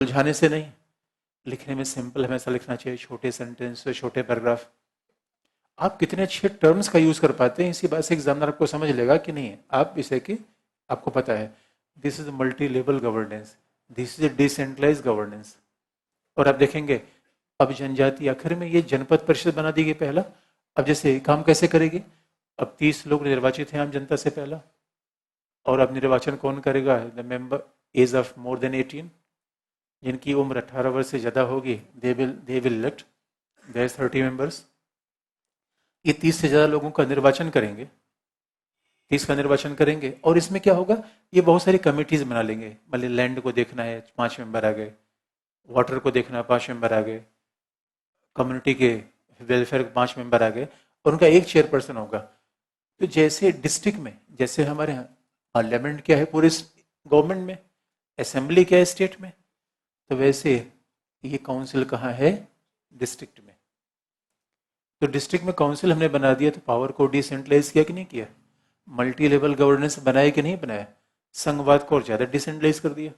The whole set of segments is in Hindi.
उलझाने से नहीं, लिखने में सिंपल हमेशा लिखना चाहिए, छोटे सेंटेंस से छोटे पैराग्राफ। आप कितने अच्छे टर्म्स का यूज कर पाते हैं, इसी बात से एग्जामिनर आपको समझ लेगा कि नहीं आप इसे कि आपको पता है this is multi level governance, this is decentralise governance. और आप देखेंगे अब जनजाति आखिर में ये जनपद परिषद बना दी गई पहला। अब जैसे काम कैसे करेगी, अब 30 लोग निर्वाचित हैं आम जनता से पहला, और अब निर्वाचन कौन करेगा, the member age of more than 18, जिनकी उम्र 18 वर्ष से ज्यादा होगी they will elect, their 30 members. ये 30 से ज्यादा लोगों का निर्वाचन करेंगे, 30 का निर्वाचन करेंगे। और इसमें क्या होगा, ये बहुत सारी कमिटीज बना लेंगे, मतलब लैंड को देखना है 5 मेंबर आ गए, वाटर को देखना है 5 मेंबर आ गए, कम्युनिटी के वेलफेयर के 5 मेंबर आ गए, और उनका एक चेयरपर्सन होगा। तो जैसे डिस्ट्रिक्ट में, जैसे हमारे यहाँ पार्लियामेंट क्या है पूरे गवर्नमेंट में, असेंबली क्या है स्टेट में, तो वैसे ये काउंसिल कहाँ है, डिस्ट्रिक्ट में। तो डिस्ट्रिक्ट में काउंसिल हमने बना दिया, तो पावर को डिसेंट्रलाइज किया कि नहीं किया, मल्टी लेवल गवर्नेंस बनाया कि नहीं बनाया, संघवाद को और ज्यादा डिसेंट्रलाइज कर दिया।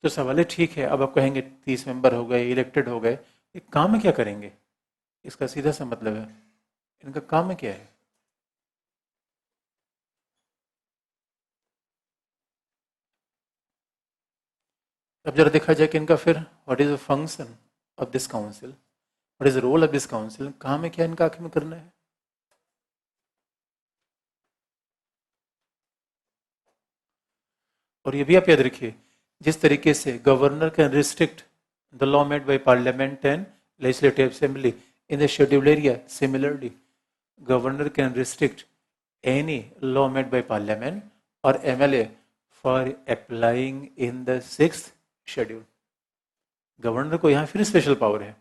तो सवाल है ठीक है, अब आप कहेंगे 30 मेंबर हो गए, इलेक्टेड हो गए, ये काम में क्या करेंगे, इसका सीधा सा मतलब है इनका काम में क्या है। अब जरा देखा जाए कि इनका फिर what is the function of this council, what is the role of this council, काम में क्या इनका आखिर में करना है। और ये भी आप याद रखिए, जिस तरीके से governor can restrict the law made by parliament and legislative assembly in the scheduled area, similarly governor can restrict any law made by parliament और MLA for applying in the 6th schedule. Governor को यहाँ फिर स्पेशल पावर है,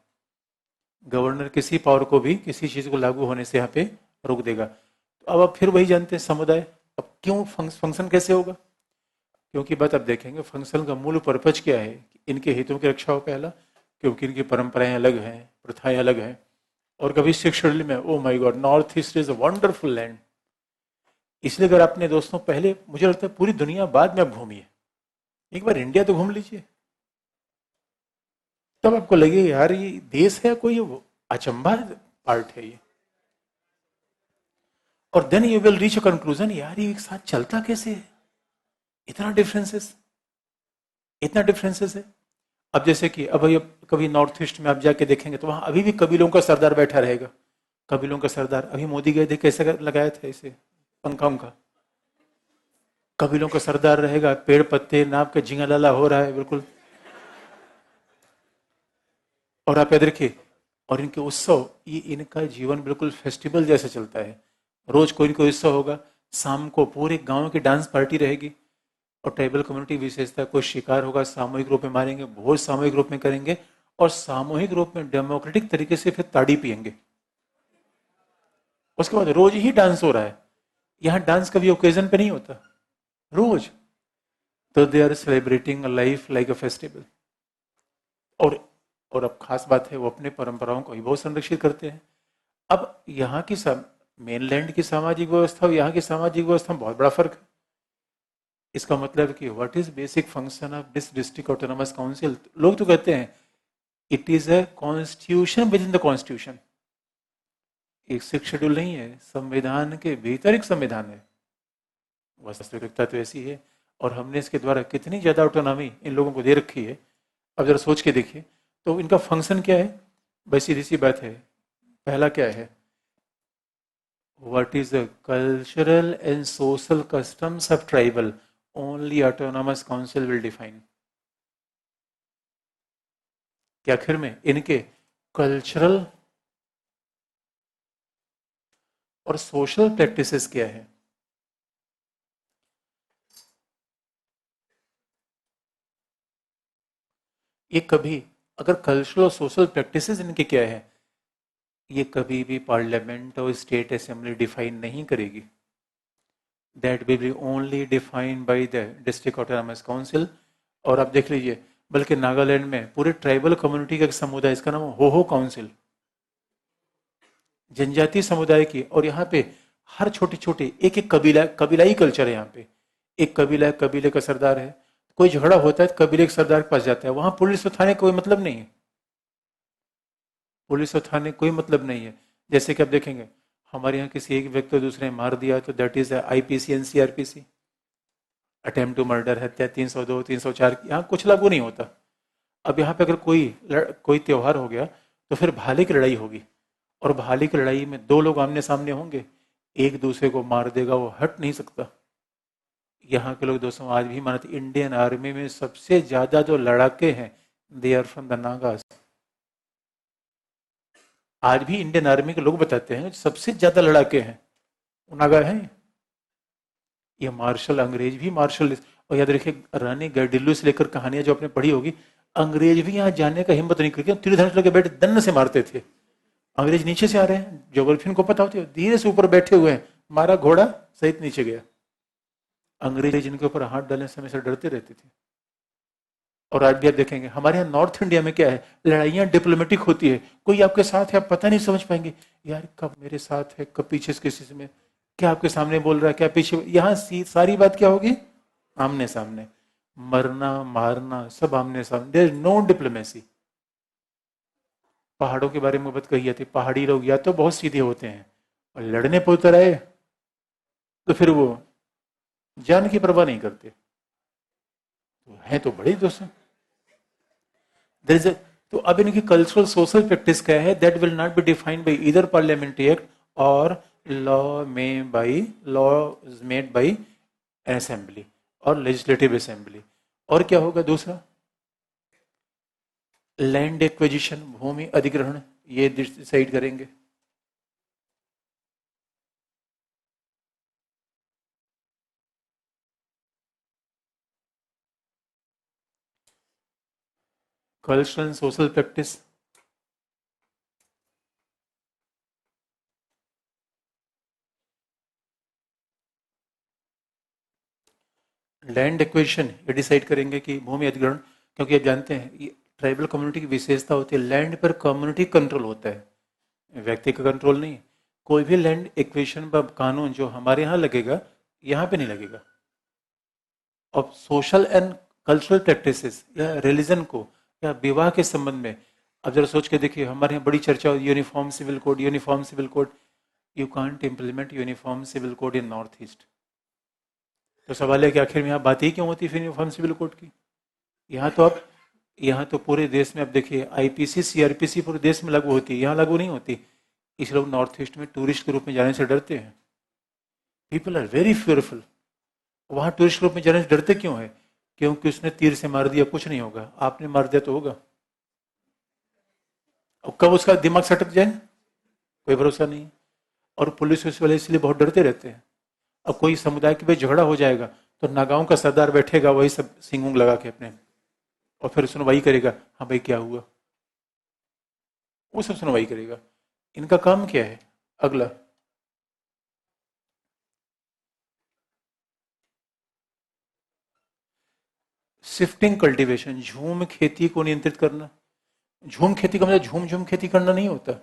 गवर्नर किसी पावर को भी किसी चीज को लागू होने से यहाँ पे रोक देगा। तो अब आप फिर वही जानते हैं समुदाय, अब क्यों फंक्शन कैसे होगा, क्योंकि बात अब देखेंगे फंक्शन का मूल पर्पज क्या है, इनके हितों की रक्षा हो पहला, क्योंकि इनकी परंपराएं अलग हैं, प्रथाएं अलग हैं। और कभी 6th शेड्यूल में oh my God north east is a wonderful land, इसलिए अगर आपने दोस्तों पहले, मुझे लगता है पूरी दुनिया बाद में आप घूमिए, एक बार इंडिया तो घूम लीजिए, तब आपको लगे यार ये देश है कोई अचंभा पार्ट है ये। और then you will reach a conclusion, यार ये एक साथ चलता कैसे है, इतना डिफरेंसेस, इतना डिफरेंसेस है। अब जैसे कि अब कभी नॉर्थ ईस्ट में आप जाके देखेंगे तो वहां अभी भी कबीलों का सरदार बैठा रहेगा, कबीलों का सरदार। अभी मोदी गए थे कैसे लगाया था इसे पंखा उनका, कबीलों का सरदार रहेगा, पेड़ पत्ते नाप के झिंगा लाला हो रहा है बिल्कुल। और आप याद रखिए, और इनके उत्सव, ये इनका जीवन बिल्कुल फेस्टिवल जैसे चलता है, रोज कोई न कोई उत्सव होगा, शाम को पूरे गांव की डांस पार्टी रहेगी। और ट्राइबल कम्युनिटी विशेषता, कोई शिकार होगा सामूहिक रूप में मारेंगे, भोज सामूहिक रूप में करेंगे, और सामूहिक रूप में डेमोक्रेटिक तरीके से फिर ताड़ी पियेंगे। उसके बाद रोज ही डांस हो रहा है, यहां डांस कभी ओकेजन पे नहीं होता, रोज। तो they are celebrating life like a festival. और अब खास बात है वो अपने परंपराओं को भी बहुत संरक्षित करते हैं। अब यहाँ की मेनलैंड की सामाजिक व्यवस्था और यहाँ की सामाजिक व्यवस्था में बहुत बड़ा फर्क है। इसका मतलब कि what is basic function of this district autonomous council, लोग तो कहते हैं it is a constitution with in the constitution, एक 6th शेड्यूल नहीं है, संविधान के भीतर एक संविधान है। वास्तविकता तो ऐसी है, और हमने इसके द्वारा कितनी ज्यादा ऑटोनॉमी इन लोगों को दे रखी है। अब जरा सोच के देखिए, तो इनका फंक्शन क्या है, बस सीधी सी बात है, पहला क्या है, what is the cultural and social customs of tribal only autonomous council will define. कि आखिर में इनके कल्चरल और सोशल प्रैक्टिसेस क्या है। ये कभी, अगर कल्चरल और सोशल प्रैक्टिसेस इनके क्या है, ये कभी भी पार्लियामेंट और स्टेट असेंबली डिफाइन नहीं करेगी, that will be only defined by the district autonomous council. और आप देख लीजिए, बल्कि नागालैंड में पूरे ट्राइबल कम्युनिटी का एक समुदाय, इसका नाम हो काउंसिल, जनजातीय समुदाय की। और यहाँ पे हर छोटे छोटे एक एक कबीला, कबीलाई कल्चर है यहाँ पे, एक कबीला कबीले का सरदार है। कोई झगड़ा होता है तो कबीले के सरदार के पास जाता है, वहां पुलिस और थाने कोई मतलब नहीं है, पुलिस और थाने कोई मतलब नहीं है। जैसे कि आप देखेंगे हमारे यहाँ किसी एक व्यक्ति को दूसरे ने मार दिया तो that is IPC and CrPC, attempt to murder, हत्या 302 304, यहाँ कुछ लागू नहीं होता। अब यहाँ पे अगर कोई त्योहार हो गया तो फिर भाले की लड़ाई होगी, और भाले की लड़ाई में दो लोग आमने सामने होंगे, एक दूसरे को मार देगा, वो हट नहीं सकता। यहाँ के लोग दोस्तों आज भी मानते, इंडियन आर्मी में सबसे ज्यादा जो लड़ाके हैं they are from the Nagas. आज भी इंडियन आर्मी के लोग बताते हैं सबसे ज्यादा लड़ाके हैं वो नागा हैं। ये मार्शल, अंग्रेज भी मार्शल, और याद रखिए रानी गर्डिल्लू से लेकर कहानियां जो आपने पढ़ी होगी, अंग्रेज भी यहाँ जाने का हिम्मत नहीं करके तीर धनुष लगे बैठे दन्न से मारते थे। अंग्रेज नीचे से आ रहे हैं, जोग्राफी को पता होती है, धीरे से ऊपर बैठे हुए हैं, मारा घोड़ा सहित नीचे गया। अंग्रेज इनके ऊपर हाथ डालने समय से डरते रहते थे। और आज भी आप देखेंगे हमारे यहाँ नॉर्थ इंडिया में क्या है, लड़ाइयाँ डिप्लोमेटिक होती है, कोई आपके साथ है आप पता नहीं समझ पाएंगे यार कब मेरे साथ है कब पीछे से किसी से में, क्या आपके सामने बोल रहा है क्या पीछे, यहाँ सारी बात क्या होगी आमने सामने, मरना मारना सब आमने सामने, देयर इज नो डिप्लोमेसी। पहाड़ों के बारे में बात कही जाती, पहाड़ी लोग या तो बहुत सीधे होते हैं और लड़ने पर उतर आए तो फिर वो जान की परवाह नहीं करते, तो है तो बड़ी दोस्तों। देयर इज तो अब इनकी कल्चरल सोशल प्रैक्टिस क्या है, that will not be defined by either parliamentary act और लॉ मेड बाई असेंबली और लेजिस्लेटिव असेंबली। और क्या होगा दूसरा, लैंड एक्विजिशन, भूमि अधिग्रहण, ये डिसाइड करेंगे। Cultural and social practice, land acquisition ये डिसाइड करेंगे कि भूमि अधिग्रहण, क्योंकि आप जानते हैं ये ट्राइबल कम्युनिटी की विशेषता होती है, लैंड पर कम्युनिटी कंट्रोल होता है, व्यक्ति का कंट्रोल नहीं। कोई भी लैंड एक्विजिशन का कानून जो हमारे यहाँ लगेगा यहाँ पे नहीं लगेगा। और सोशल एंड कल्चरल प्रैक्टिसेस या रिलीजन को या विवाह के संबंध में अब जरा सोच के देखिए, हमारे यहाँ बड़ी चर्चा हो uniform civil code, uniform civil code, you can't implement uniform civil code in North East. तो सवाल है कि आखिर में यहाँ बात ही क्यों होती है फिर यूनिफॉर्म सिविल कोड की। यहाँ तो पूरे देश में अब देखिए आईपीसी सीआरपीसी पूरे देश में लागू होती है, यहाँ लागू नहीं होती, इसलिए लोग नॉर्थ ईस्ट में टूरिस्ट के रूप में जाने से डरते हैं। People are very fearful. वहां टूरिस्ट के रूप में जाने से डरते क्यों है, क्योंकि उसने तीर से मार दिया कुछ नहीं होगा, आपने मार दिया तो होगा, और कब उसका दिमाग सटक जाए कोई भरोसा नहीं। और पुलिस उस वाले इसलिए बहुत डरते रहते हैं। अब कोई समुदाय के बीच झगड़ा हो जाएगा तो नागांव का सरदार बैठेगा वही सब सिंगूंग लगा के अपने, और फिर सुनवाई करेगा, हाँ भाई क्या हुआ, वो सब सुनवाई करेगा। इनका काम क्या है, अगला शिफ्टिंग कल्टीवेशन, झूम खेती को नियंत्रित करना। झूम खेती का मतलब झूम झूम खेती करना नहीं होता,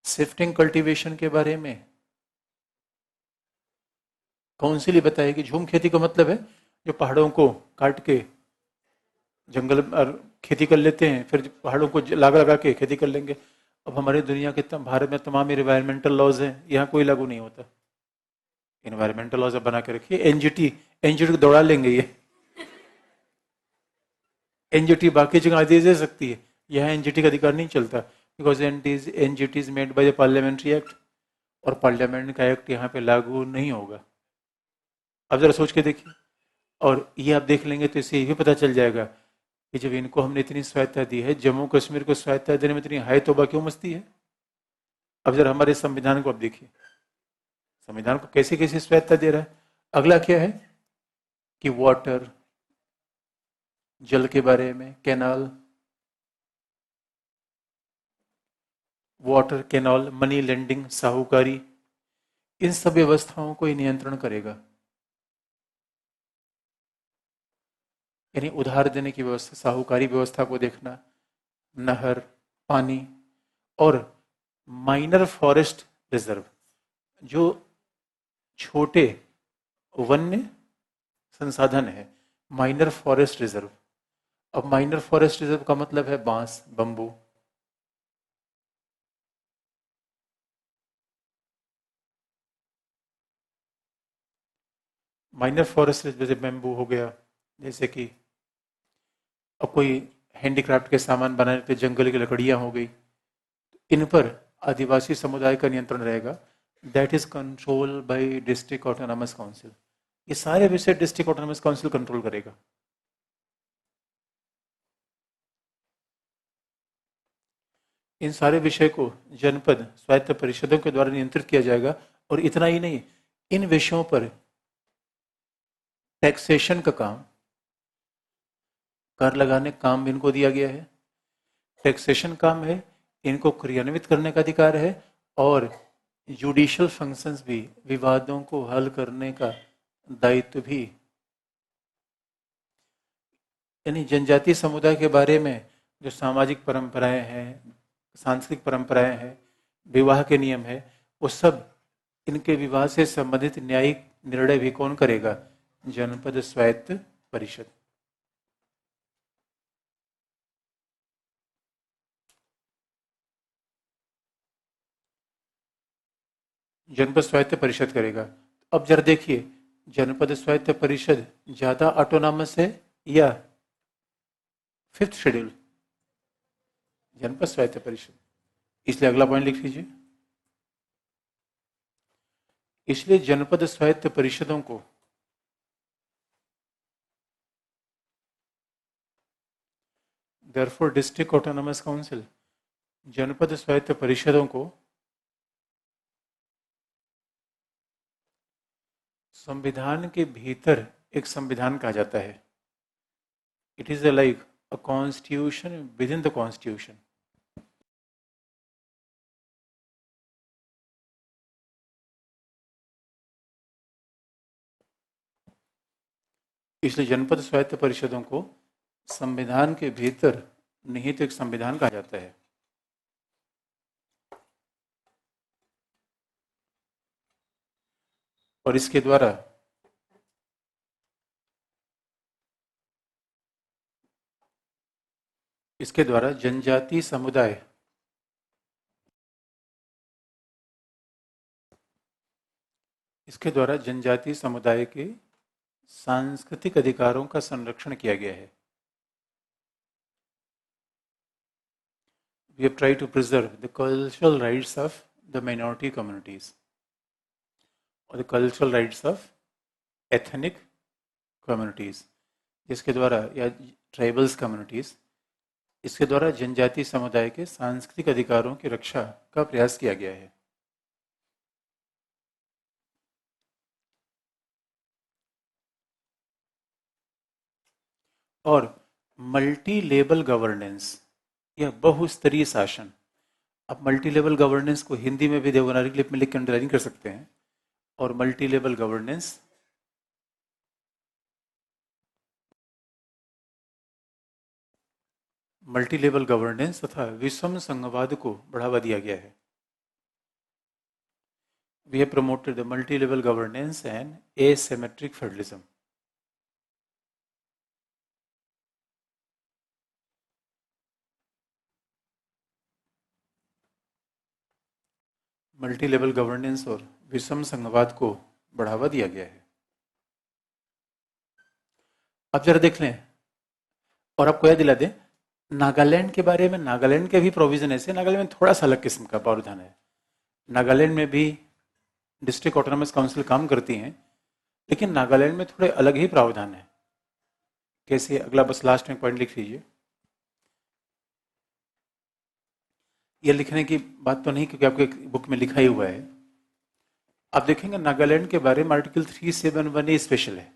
शिफ्टिंग कल्टीवेशन के बारे में काउंसिल ही बताएगी। झूम खेती का मतलब है जो पहाड़ों को काट के जंगल खेती कर लेते हैं, फिर पहाड़ों को लगा लगा के खेती कर लेंगे। अब हमारी दुनिया के भारत में तमाम इन्वायरमेंटल लॉज हैं, यहाँ कोई लागू नहीं होता। इन्वायरमेंटल लॉज बना के रखिए, एनजीटी एनजीटी को दौड़ा लेंगे, ये एनजीटी बाकी जगह आदेश दे सकती है, यहाँ एनजीटी का अधिकार नहीं चलता, because NGT is made by the parliamentary act, और पार्लियामेंट का एक्ट यहाँ पे लागू नहीं होगा। अब जरा सोच के देखिए, और ये आप देख लेंगे तो इससे ये भी पता चल जाएगा कि जब इनको हमने इतनी स्वायत्ता दी है, जम्मू कश्मीर को स्वायत्ता देने में इतनी हाय तौबा क्यों मस्ती है। अब जरा हमारे संविधान को आप देखिए, संविधान को कैसे कैसे स्वायत्ता दे रहा है। अगला क्या है कि वाटर, जल के बारे में, canal, water canal, money lending, साहूकारी, इन सब व्यवस्थाओं को ही नियंत्रण करेगा। यानी उधार देने की व्यवस्था, साहूकारी व्यवस्था को देखना, नहर, पानी, और माइनर फॉरेस्ट रिजर्व, जो छोटे वन्य संसाधन है, माइनर फॉरेस्ट रिजर्व। अब माइनर फॉरेस्ट रिजर्व का मतलब है बांस, बंबू। माइनर फॉरेस्ट रिजर्व जैसे बैम्बू हो गया, जैसे कि अब कोई हैंडीक्राफ्ट के सामान बनाने के जंगल की लकड़ियां हो गई, इन पर आदिवासी समुदाय का नियंत्रण रहेगा। That is control by district autonomous council. ये सारे विषय डिस्ट्रिक्ट ऑटोनॉमस काउंसिल कंट्रोल करेगा। इन सारे विषय को जनपद स्वायत्त परिषदों के द्वारा नियंत्रित किया जाएगा। और इतना ही नहीं, इन विषयों पर टैक्सेशन का काम, कर लगाने का काम भी इनको दिया गया है। टैक्सेशन काम है, इनको क्रियान्वित करने का अधिकार है, और जुडिशियल फंक्शंस भी, विवादों को हल करने का दायित्व भी। यानी जनजातीय समुदाय के बारे में जो सामाजिक परंपराएं हैं, सांस्कृतिक परंपराएं हैं, विवाह के नियम है, वो सब, इनके विवाह से संबंधित न्यायिक निर्णय भी कौन करेगा? जनपद स्वायत्त परिषद। जनपद स्वायत्त परिषद करेगा। अब जरा देखिए, जनपद स्वायत्त परिषद ज्यादा ऑटोनॉमस है या फिफ्थ शेड्यूल? जनपद स्वायत्त परिषद। इसलिए अगला पॉइंट लिख लीजिए। इसलिए जनपद स्वायत्त परिषदों को देयरफॉर डिस्ट्रिक्ट ऑटोनॉमस काउंसिल, जनपद स्वायत्त परिषदों को संविधान के भीतर एक संविधान कहा जाता है। It is like a constitution with in the constitution. इसलिए जनपद स्वायत्त परिषदों को संविधान के भीतर निहित एक संविधान कहा जाता है। और इसके द्वारा जनजातीय समुदाय जनजातीय समुदाय के सांस्कृतिक अधिकारों का संरक्षण किया गया है। We have tried to preserve the cultural rights of the minority communities or the cultural rights of ethnic communities, जिसके द्वारा, या ट्राइबल्स कम्युनिटीज, इसके द्वारा जनजातीय समुदाय के सांस्कृतिक अधिकारों की रक्षा का प्रयास किया गया है। और मल्टी लेवल गवर्नेंस या बहुस्तरीय शासन। आप मल्टी लेवल गवर्नेंस को हिंदी में भी देवनागरी लिपि में लिख कर अंडरलाइन कर सकते हैं। और मल्टी लेवल गवर्नेंस तथा विषम संघवाद को बढ़ावा दिया गया है। We have promoted the multi-level governance and asymmetric federalism. Multi level governance और विषम संघवाद को बढ़ावा दिया गया है। अब जरा देख लें, और आपको याद दिला दें, नागालैंड के बारे में। नागालैंड के भी प्रोविजन ऐसे, नागालैंड में थोड़ा सा अलग किस्म का प्रावधान है। नागालैंड में भी डिस्ट्रिक्ट ऑटोनॉमस काउंसिल काम करती हैं, लेकिन नागालैंड में थोड़े अलग ही प्रावधान है। कैसे? अगला बस लास्ट में पॉइंट लिख लीजिए। ये लिखने की बात तो नहीं, क्योंकि आपके बुक में लिखा ही हुआ है। आप देखेंगे नागालैंड के बारे में आर्टिकल 371A स्पेशल है,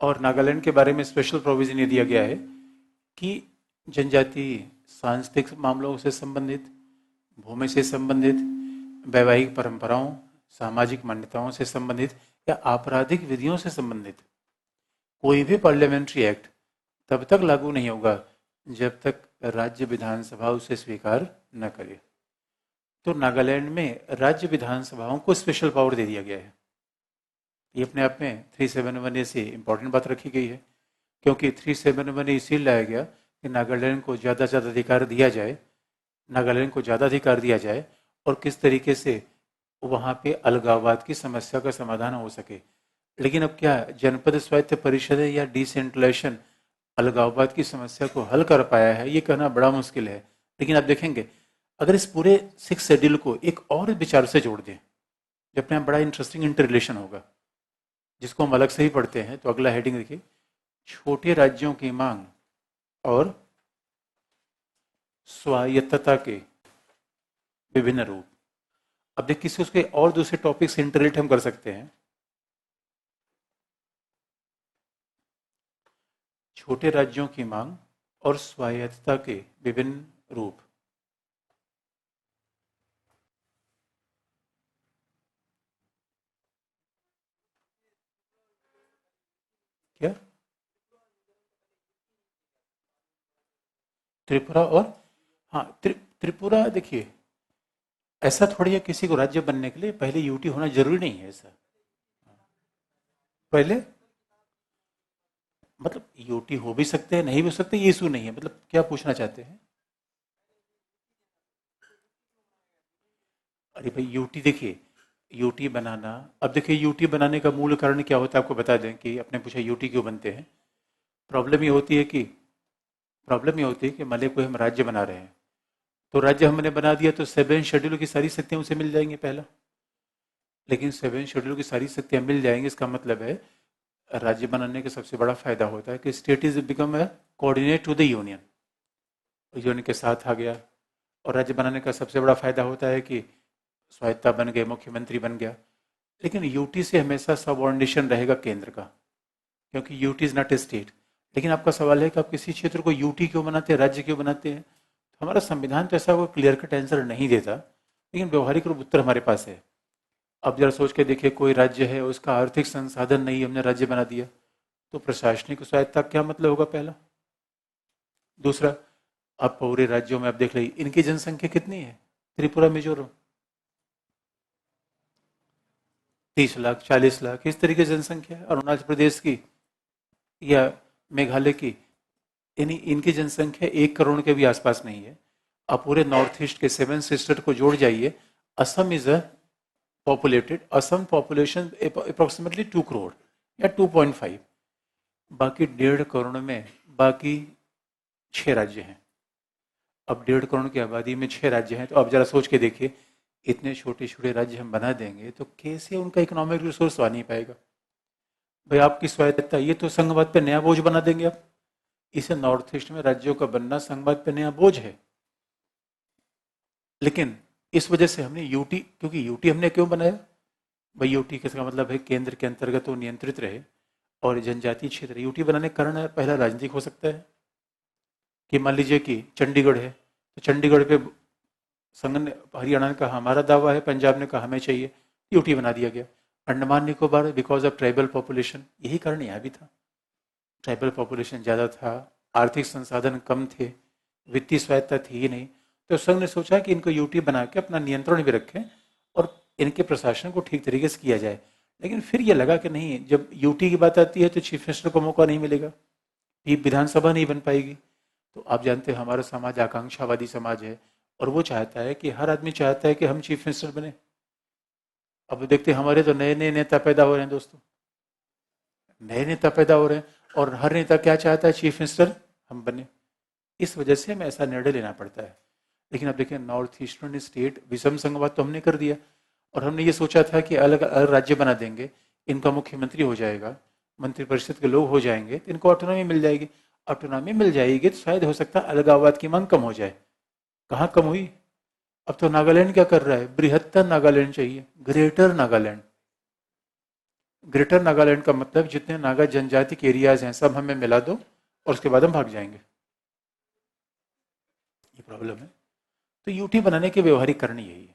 और नागालैंड के बारे में स्पेशल प्रोविजन ये दिया गया है कि जनजातीय सांस्कृतिक मामलों से संबंधित, भूमि से संबंधित, वैवाहिक परंपराओं, सामाजिक मान्यताओं से संबंधित या आपराधिक विधियों से संबंधित कोई भी पार्लियामेंट्री एक्ट तब तक लागू नहीं होगा जब तक राज्य विधानसभा उसे स्वीकार न करे। तो नागालैंड में राज्य विधानसभाओं को स्पेशल पावर दे दिया गया है। ये अपने आप में 371A से इम्पोर्टेंट बात रखी गई है, क्योंकि 371A इसीलिए लाया गया कि नागालैंड को ज़्यादा से ज़्यादा अधिकार दिया जाए, नागालैंड को ज़्यादा अधिकार दिया जाए और किस तरीके से वहाँ पे अलगाववाद की समस्या का समाधान हो सके। लेकिन अब क्या जनपद स्वायत्त परिषद या डिसेंट्रलाइजेशन अलगाववाद की समस्या को हल कर पाया है, ये कहना बड़ा मुश्किल है। लेकिन आप देखेंगे अगर इस पूरे 6 शेड्यूल को एक और विचार से जोड़ दें, जो अपने आप बड़ा इंटरेस्टिंग इंटर रिलेशन होगा, जिसको हम अलग से ही पढ़ते हैं। तो अगला हेडिंग देखिए, छोटे राज्यों की मांग और स्वायत्तता के विभिन्न रूप। अब देखिए किसी उसके और दूसरे टॉपिक से इंटरलेट हम कर सकते हैं। छोटे राज्यों की मांग और स्वायत्तता के विभिन्न रूप। क्या त्रिपुरा और हाँ त्रिपुरा देखिए, ऐसा थोड़ी है किसी को राज्य बनने के लिए पहले यूटी होना जरूरी नहीं है। ऐसा पहले मतलब यूटी हो भी सकते हैं, नहीं भी हो सकते, ये इशू नहीं है। मतलब क्या पूछना चाहते हैं? अरे भाई यूटी देखिए, यूटी बनाना, अब देखिए यूटी बनाने का मूल कारण क्या होता है आपको बता दें कि अपने पूछा यूटी क्यों बनते हैं। प्रॉब्लम ये होती है कि प्रॉब्लम ये होती है कि मान लीजिए कोई हम राज्य बना रहे हैं, तो राज्य हमने बना दिया तो 7 शेड्यूल की सारी शक्तियां उसे मिल जाएंगी पहला। लेकिन 7 शेड्यूल की सारी शक्तियां मिल जाएंगी, इसका मतलब है राज्य बनाने का सबसे बड़ा फायदा होता है कि state is become a coordinate to the union, union के साथ आ गया। और राज्य बनाने का सबसे बड़ा फायदा होता है कि स्वायत्ता बन गए, मुख्यमंत्री बन गया। लेकिन यूटी से हमेशा सबऑर्डिनेशन रहेगा केंद्र का, क्योंकि UT is not a state. लेकिन आपका सवाल है कि आप किसी क्षेत्र को यूटी क्यों बनाते हैं, राज्य क्यों बनाते हैं? तो हमारा संविधान तो ऐसा कोई क्लियर कट आंसर नहीं देता, लेकिन व्यवहारिक रूप उत्तर हमारे पास है। अब जरा सोच के देखिए, कोई राज्य है उसका आर्थिक संसाधन नहीं, हमने राज्य बना दिया, तो प्रशासनिक स्वायत्ता क्या मतलब होगा पहला। दूसरा, अब पूरे राज्यों में आप देख लीजिए इनकी जनसंख्या कितनी है। त्रिपुरा मिजोरम 30 लाख 40 लाख इस तरीके से जनसंख्या है। अरुणाचल प्रदेश की या मेघालय की, इनकी जनसंख्या 1 करोड़ के भी आसपास नहीं है। आप पूरे नॉर्थ ईस्ट के 7 सिस्टर को जोड़ जाइए, Assam is a populated, Assam population approximately 2 crore या 2.5, बाकी 1.5 करोड़ में बाकी 6 राज्य हैं। अब 1.5 करोड़ की आबादी में 6 राज्य हैं, तो अब जरा सोच के देखिए, इतने छोटे छोटे राज्य हम बना देंगे तो कैसे उनका इकोनॉमिक रिसोर्स आ नहीं पाएगा। भाई आपकी स्वायत्तता, ये तो संघवाद पे नया बोझ बना देंगे आप। इसे नॉर्थ ईस्ट में राज्यों का बनना संघवाद पे नया बोझ है। लेकिन इस वजह से हमने यूटी, क्योंकि यूटी हमने क्यों बनाया भाई, यूटी का मतलब है केंद्र के अंतर्गत वो नियंत्रित रहे और जनजातीय क्षेत्र। यूटी बनाने का कारण है पहला राजनीतिक हो सकता है कि मान लीजिए कि चंडीगढ़ है, तो चंडीगढ़ पे संघ ने, हरियाणा ने कहा हमारा दावा है, पंजाब ने कहा हमें चाहिए, यूटी बना दिया गया। Andaman Nicobar because of tribal population, यही कारण यहाँ भी था, ट्राइबल पॉपुलेशन ज़्यादा था, आर्थिक संसाधन कम थे, वित्तीय स्वायत्ता थी ही नहीं। तो संघ ने सोचा कि इनको यूटी बना के अपना नियंत्रण भी रखें और इनके प्रशासन को ठीक तरीके से किया जाए। लेकिन फिर ये लगा कि नहीं, जब यूटी की बात आती है तो चीफ मिनिस्टर को मौका नहीं मिलेगा, ये विधानसभा नहीं बन पाएगी। तो आप जानते हैं हमारा समाज आकांक्षावादी समाज है और वो चाहता है कि हर आदमी चाहता है कि हम चीफ मिनिस्टर बने। अब देखते हैं हमारे तो नए नए नेता पैदा हो रहे हैं दोस्तों, नए नेता पैदा हो रहे हैं और हर नेता क्या चाहता है, चीफ मिनिस्टर हम बने। इस वजह से हमें ऐसा निर्णय लेना पड़ता है। लेकिन अब देखिए नॉर्थ ईस्टर्न स्टेट विषम संघवाद तो हमने कर दिया और हमने ये सोचा था कि अलग अलग राज्य बना देंगे, इनका मुख्यमंत्री हो जाएगा, मंत्रिपरिषद के लोग हो जाएंगे, तो इनको ऑटोनॉमी मिल जाएगी। ऑटोनॉमी मिल जाएगी तो शायद हो सकता है अलगाववाद की मांग कम हो जाए। कहाँ कम हुई? अब तो नागालैंड क्या कर रहा है, बृहत्तर नागालैंड चाहिए, ग्रेटर नागालैंड। ग्रेटर नागालैंड का मतलब जितने नागा जनजाति के एरियाज हैं सब हमें मिला दो और उसके बाद हम भाग जाएंगे। ये प्रॉब्लम है। तो यूटी बनाने के व्यवहारिक कारण यही है।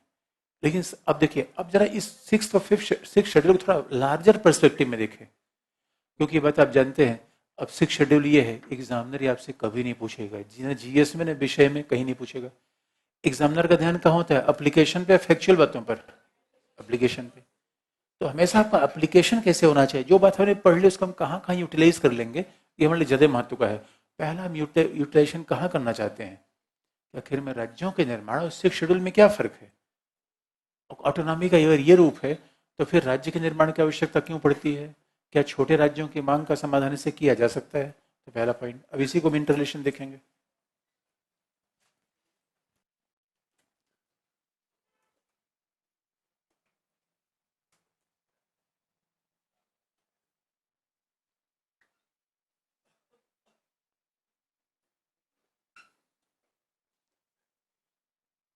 लेकिन अब देखिए, अब जरा इस 6th और 5th शेड्यूल को थोड़ा लार्जर पर्सपेक्टिव में देखें, क्योंकि बात आप जानते हैं, अब 6 शेड्यूल ये है, एग्जामिनर आपसे कभी नहीं पूछेगा, जीएस में विषय में कहीं नहीं पूछेगा। एग्जामिनर का ध्यान कहाँ होता है, एप्लीकेशन पे, फैक्चुअल बातों पर, एप्लीकेशन पे। तो हमेशा आपका एप्लीकेशन कैसे होना चाहिए, जो बात हमने पढ़ ली उसको हम कहाँ कहाँ यूटिलाइज कर लेंगे, ये हमारे लिए ज़्यादा महत्व का है। पहला हम यूटिलाइजेशन कहाँ करना चाहते हैं, कि आखिर में राज्यों के निर्माण और सिक्स शेड्यूल में क्या फर्क है। ऑटोनॉमी का अगर ये रूप है तो फिर राज्य के निर्माण की आवश्यकता क्यों पड़ती है, क्या छोटे राज्यों की मांग का समाधान इससे किया जा सकता है। तो पहला पॉइंट, अब इसी को हम इंटरलेशन देखेंगे।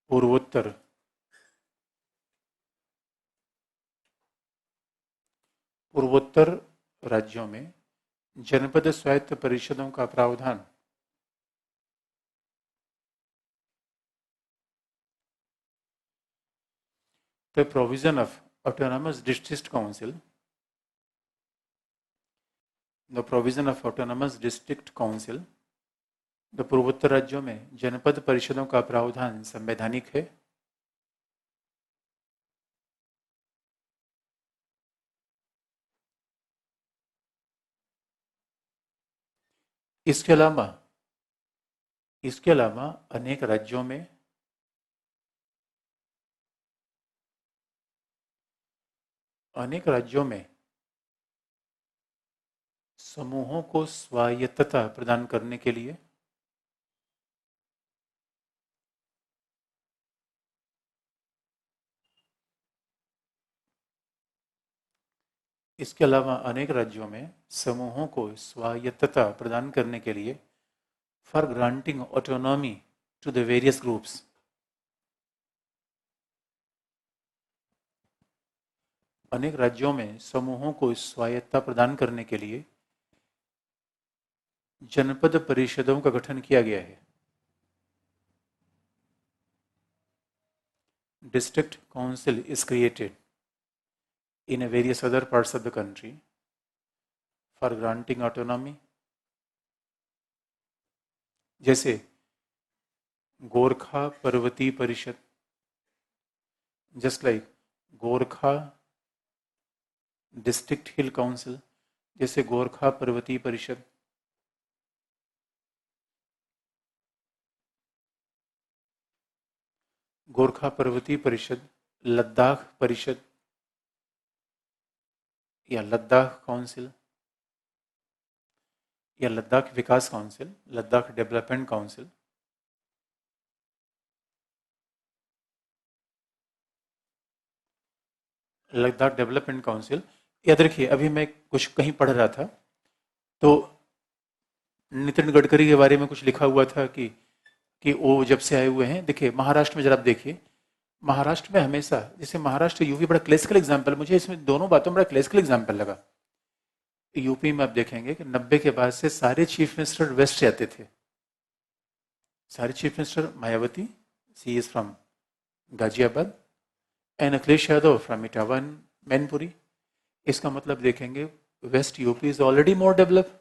पूर्वोत्तर पूर्वोत्तर राज्यों में जनपद स्वायत्त परिषदों का प्रावधान the provision of autonomous district council the provision of autonomous district council the पूर्वोत्तर राज्यों में जनपद परिषदों का प्रावधान संवैधानिक है। इसके अलावा इसके अलावा अनेक राज्यों में समूहों को स्वायत्तता प्रदान करने के लिए इसके अलावा अनेक राज्यों में समूहों को स्वायत्तता प्रदान करने के लिए for granting autonomy to the various groups, अनेक राज्यों में समूहों को स्वायत्तता प्रदान करने के लिए जनपद परिषदों का गठन किया गया है। District council is created in various other parts of the country for granting autonomy, जैसे गोरखा पर्वतीय परिषद, जस्ट लाइक गोरखा डिस्ट्रिक्ट हिल काउंसिल, जैसे गोरखा पर्वतीय परिषद। गोरखा पर्वतीय परिषद, लद्दाख परिषद या लद्दाख काउंसिल या लद्दाख विकास council, Ladakh development council, Ladakh development council. याद रखिए, अभी मैं कुछ कहीं पढ़ रहा था तो नितिन गडकरी के बारे में कुछ लिखा हुआ था कि वो जब से आए हुए हैं। देखिए महाराष्ट्र में जरा आप देखिए, महाराष्ट्र में हमेशा, जैसे महाराष्ट्र यूपी बड़ा क्लासिकल एग्जाम्पल, मुझे इसमें दोनों बातों में बड़ा क्लासिकल एग्जाम्पल लगा। यूपी में आप देखेंगे कि 90 के बाद से सारे चीफ मिनिस्टर वेस्ट से आते थे। सारे chief minister, Mayawati she is from Ghaziabad and Akhilesh Yadav from Etawah and Mainpuri. इसका मतलब देखेंगे west UP is already more develop,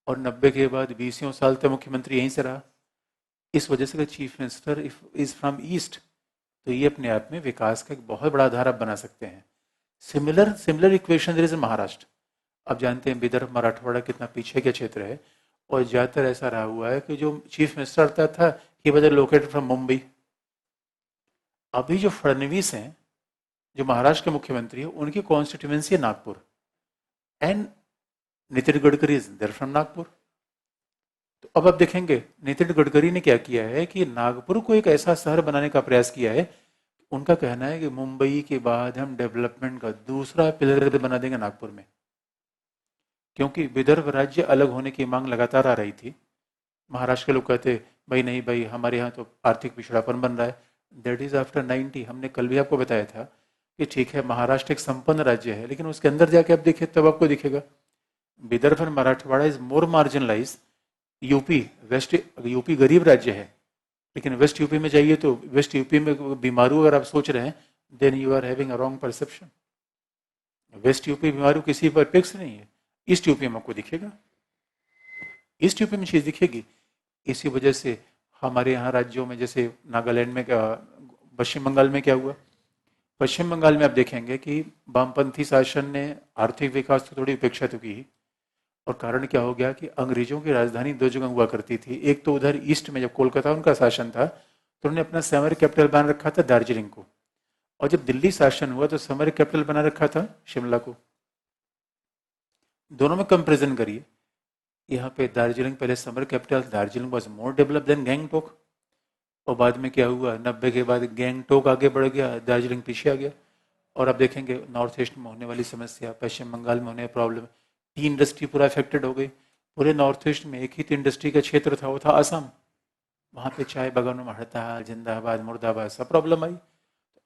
और 90 के बाद 20 साल तक मुख्यमंत्री यहीं से रहा। इस वजह से chief minister is from east, तो ये अपने आप में विकास का एक बहुत बड़ा आधार आप बना सकते हैं। Similar equation there is in Maharashtra. अब जानते हैं विदर्भ मराठवाड़ा कितना पीछे का क्षेत्र है, और ज्यादातर ऐसा रहा हुआ है कि जो चीफ मिनिस्टर आता था he was located from Mumbai. अभी जो फडणवीस हैं, जो महाराष्ट्र के मुख्यमंत्री है, उनकी कॉन्स्टिट्यूएंसी है Nagpur, and Nitin Gadkari is there from Nagpur. तो अब आप देखेंगे नितिन गडकरी ने क्या किया है कि नागपुर को एक ऐसा शहर बनाने का प्रयास किया है। उनका कहना है कि मुंबई के बाद हम डेवलपमेंट का दूसरा पिलर बना देंगे नागपुर में, क्योंकि विदर्भ राज्य अलग होने की मांग लगातार आ रही थी। महाराष्ट्र के लोग कहते भाई नहीं भाई, हमारे यहाँ तो आर्थिक पिछड़ापन बन रहा है। That is after 90। हमने कल भी आपको बताया था कि ठीक है महाराष्ट्र एक संपन्न राज्य है, लेकिन उसके अंदर जाके आप देखिए तब आपको दिखेगा विदर्भ और Marathwada is more marginalize. UP west, UP गरीब राज्य है, लेकिन वेस्ट यूपी में जाइए तो वेस्ट यूपी में बीमारू अगर आप सोच रहे हैं, then you are having a wrong perception. West UP BIMARU किसी पर फिक्स नहीं है, ईस्ट यूपी में आपको दिखेगा, ईस्ट यूपी में चीज दिखेगी। इसी वजह से हमारे यहाँ राज्यों में, जैसे नागालैंड में क्या, पश्चिम बंगाल में क्या हुआ, पश्चिम बंगाल में आप देखेंगे कि वामपंथी शासन ने आर्थिक विकास तो थोड़ी उपेक्षा तो की, और कारण क्या हो गया कि अंग्रेजों की राजधानी दो जगह हुआ करती थी। एक तो उधर ईस्ट में जब कोलकाता उनका शासन था तो उन्होंने अपना समर कैपिटल बना रखा था दार्जिलिंग को, और जब दिल्ली शासन हुआ तो समर कैपिटल बना रखा था शिमला को। दोनों में कंपेरिजन करिए, यहाँ पे दार्जिलिंग पहले summer capital, Darjeeling was more develop than Gangtok, और बाद में क्या हुआ 90 के बाद गैंगटोक आगे बढ़ गया, दार्जिलिंग पीछे आ गया। और आप देखेंगे नॉर्थ ईस्ट में होने वाली समस्या, पश्चिम बंगाल में होने प्रॉब्लम, टी इंडस्ट्री पूरा अफेक्टेड हो गई। पूरे नॉर्थ ईस्ट में एक ही टी इंडस्ट्री का क्षेत्र था, वो था असम। वहाँ पे चाय बागानों में हड़ताल, जिंदाबाद मुर्दाबाद सब प्रॉब्लम आई।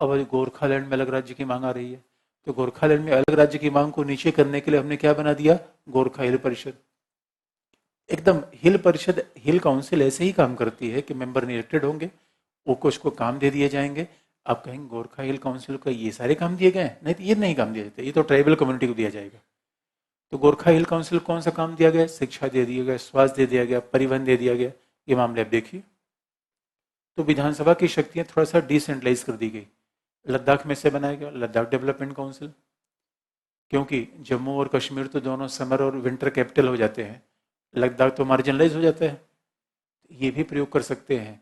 अब गोरखालैंड में अलग राज्य की मांग आ रही है, तो गोरखालैंड में अलग राज्य की मांग को नीचे करने के लिए हमने क्या बना दिया, गोरखा हिल परिषद। एकदम हिल परिषद, हिल काउंसिल ऐसे ही काम करती है कि मेंबर इलेक्टेड होंगे, वो कुछ को काम दे दिए जाएंगे। आप कहेंगे गोरखा हिल काउंसिल को ये सारे काम दिए गए, नहीं तो ये नहीं काम दिए जाते, ये तो ट्राइबल कम्युनिटी को दिया जाएगा। तो गोरखा हिल काउंसिल कौन सा काम दिया गया, शिक्षा दे दिया गया, स्वास्थ्य दे दिया गया, परिवहन दे दिया गया, ये मामले आप देखिए। तो विधानसभा की शक्तियां थोड़ा सा डिसेंट्रलाइज कर दी गई। लद्दाख में से बनाया गया लद्दाख डेवलपमेंट काउंसिल, क्योंकि जम्मू और कश्मीर तो दोनों समर और विंटर कैपिटल हो जाते हैं, लद्दाख तो मार्जिनलाइज हो जाता है। ये भी प्रयोग कर सकते हैं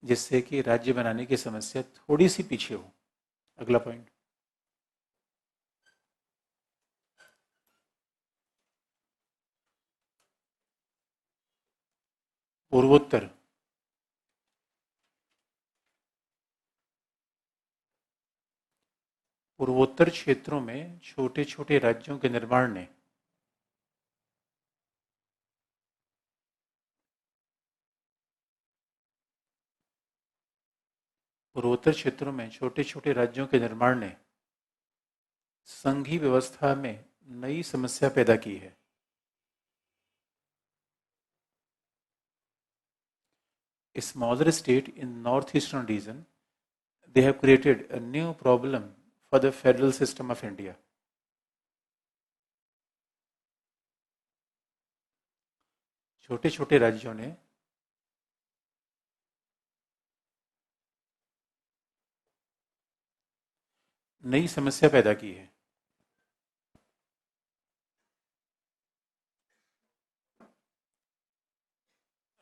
जिससे कि राज्य बनाने की समस्या थोड़ी सी पीछे हो। अगला पॉइंट, पूर्वोत्तर। पूर्वोत्तर क्षेत्रों में छोटे छोटे राज्यों के निर्माण ने पूर्वोत्तर क्षेत्रों में छोटे छोटे राज्यों के निर्माण ने संघीय व्यवस्था में नई समस्या पैदा की है। Smaller state in northeastern region, they have created a new problem for the federal system of India. छोटे छोटे राज्यों ने नई समस्या पैदा की है।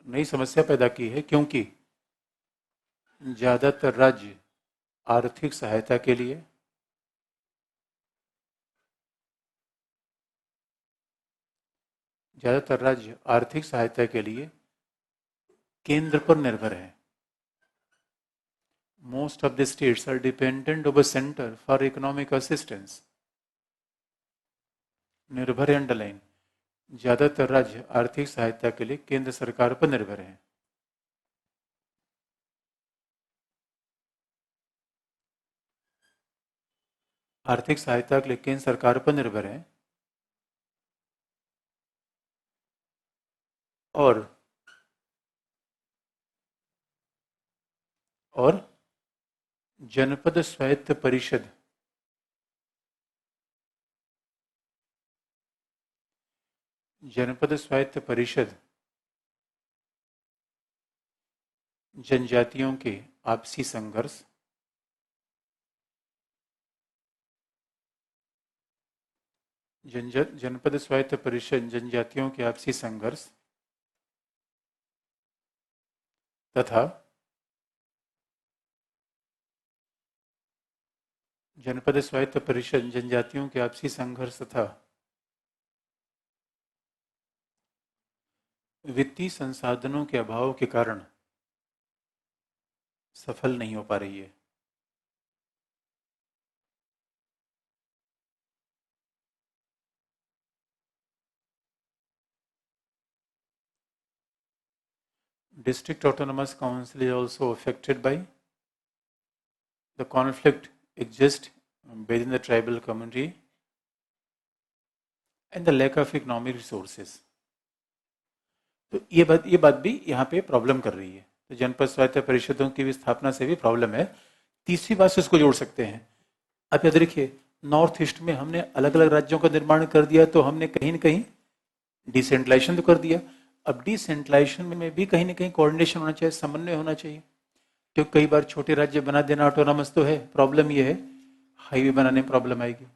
नई समस्या पैदा की है क्योंकि ज्यादातर राज्य आर्थिक सहायता के लिए केंद्र पर निर्भर है। Most of the states are dependent of a center for economic assistance. निर्भर है अंडरलाइन, ज्यादातर राज्य आर्थिक सहायता के लिए केंद्र सरकार पर निर्भर है। आर्थिक सहायता के लिए केंद्र सरकार पर निर्भर है, और जनपद स्वायत्त परिषद जनजातियों के आपसी संघर्ष, जनपद स्वायत्त परिषद जनजातियों के आपसी संघर्ष तथा जनपद स्वायत्त परिषद जनजातियों के आपसी संघर्ष तथा वित्तीय संसाधनों के अभाव के कारण सफल नहीं हो पा रही है। District Autonomous Council is also affected by the conflict exists within the tribal community and the lack of economic resources. तो ये बात भी यहाँ पे प्रॉब्लम कर रही है। तो जनपद स्वायत्त परिषदों की भी स्थापना से भी प्रॉब्लम है। तीसरी बात से इसको जोड़ सकते हैं। आप याद रखिए, नॉर्थ ईस्ट में हमने अलग अलग राज्यों का निर्माण कर दिया, तो हमने कहीं ना कहीं डिसेंट्रलाइजेशन तो कर दिया। अब डिसेंट्रलाइजेशन में भी कहीं ना कहीं कोऑर्डिनेशन होना चाहिए, समन्वय होना चाहिए, क्योंकि कई बार छोटे राज्य बना देना ऑटोनॉमस तो है, प्रॉब्लम ये है हाईवे बनाने में प्रॉब्लम आएगी,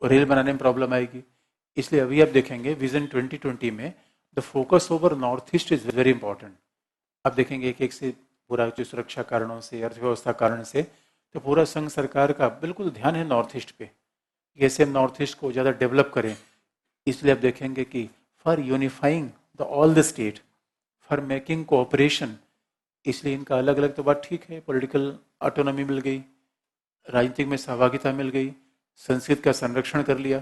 रेल बनाने में प्रॉब्लम आएगी। इसलिए अभी आप देखेंगे विजन 2020 में the focus over north east is very important. आप देखेंगे एक एक से पूरा जो सुरक्षा कारणों से, अर्थव्यवस्था कारण से, तो पूरा संघ सरकार का बिल्कुल ध्यान है नॉर्थ ईस्ट पे, कैसे हम नॉर्थ ईस्ट को ज़्यादा डेवलप करें। इसलिए आप देखेंगे कि for unifying the all the state, for making cooperation, इसलिए इनका अलग अलग तो बात ठीक है, पॉलिटिकल ऑटोनॉमी मिल गई, राजनीतिक में सहभागिता मिल गई, संस्कृत का संरक्षण कर लिया,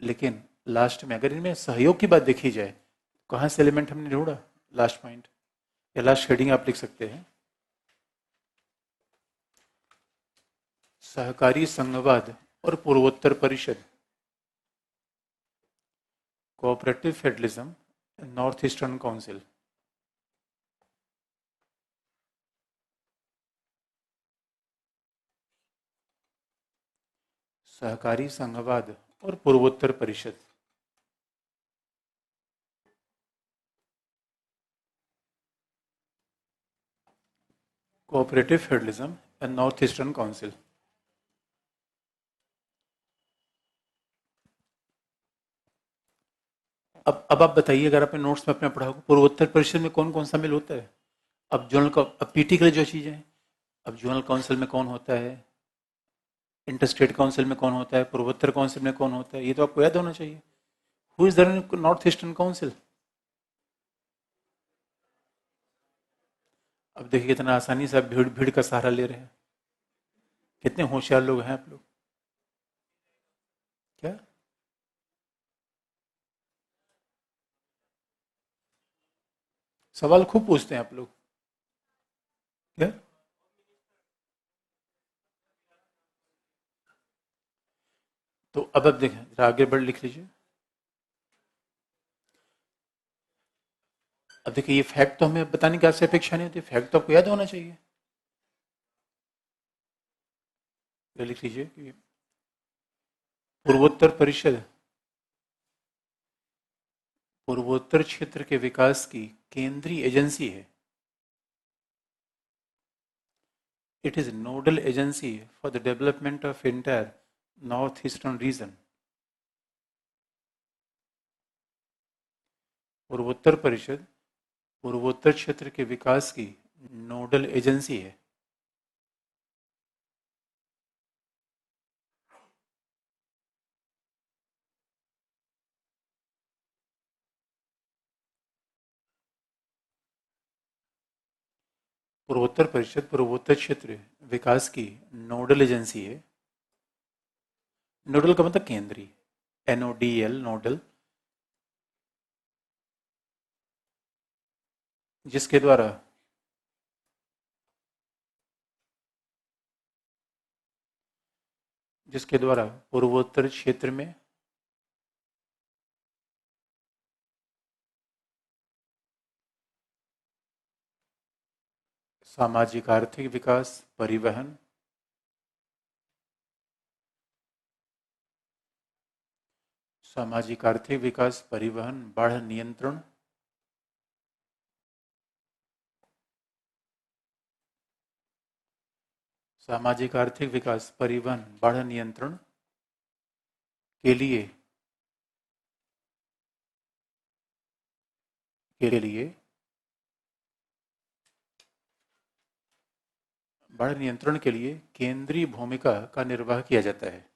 लेकिन लास्ट में अगर इनमें सहयोग की बात देखी जाए, कहाँ से एलिमेंट हमने ढूंढा, लास्ट पॉइंट या लास्ट हेडिंग आप लिख सकते हैं, सहकारी संघवाद और पूर्वोत्तर परिषद, cooperative federalism, north eastern council. सहकारी संघवाद और पूर्वोत्तर परिषद। Cooperative federalism and north eastern council. अब आप बताइए, अगर आपने नोट्स में अपने पढ़ा हो, पूर्वोत्तर परिषद में कौन कौन शामिल होता है? अब जोनल अब पीटी के लिए जो चीजें हैं, अब जोनल काउंसिल में कौन होता है, इंटर स्टेट काउंसिल में कौन होता है, पूर्वोत्तर काउंसिल में कौन होता है, ये तो आपको याद होना चाहिए। Who is the north eastern council? अब देखिए कितना आसानी से आप भीड़ भीड़ का सहारा ले रहे हैं, कितने होशियार लोग हैं आप लोग। क्या सवाल खूब पूछते हैं आप लोग। क्या तो अब आप देखें, जरा आगे बढ़ लिख लीजिए। अब देखिए, ये फैक्ट तो हमें बताने की आपसे अपेक्षा नहीं होती, फैक्ट तो आपको याद होना चाहिए। ये लिख लीजिए कि पूर्वोत्तर परिषद पूर्वोत्तर क्षेत्र के विकास की केंद्रीय एजेंसी है। It is nodal agency for the development of entire north eastern region. पूर्वोत्तर परिषद पूर्वोत्तर क्षेत्र के विकास की नोडल एजेंसी है। पूर्वोत्तर परिषद पूर्वोत्तर क्षेत्र विकास की नोडल एजेंसी है। नोडल का मतलब केंद्रीय, NODL, नोडल, जिसके द्वारा पूर्वोत्तर क्षेत्र में सामाजिक आर्थिक विकास, परिवहन, सामाजिक आर्थिक विकास, परिवहन, बाढ़ नियंत्रण, सामाजिक आर्थिक विकास, परिवहन, बाढ़ नियंत्रण के लिए के लिए बाढ़ नियंत्रण के लिए केंद्रीय भूमिका का निर्वाह किया जाता है।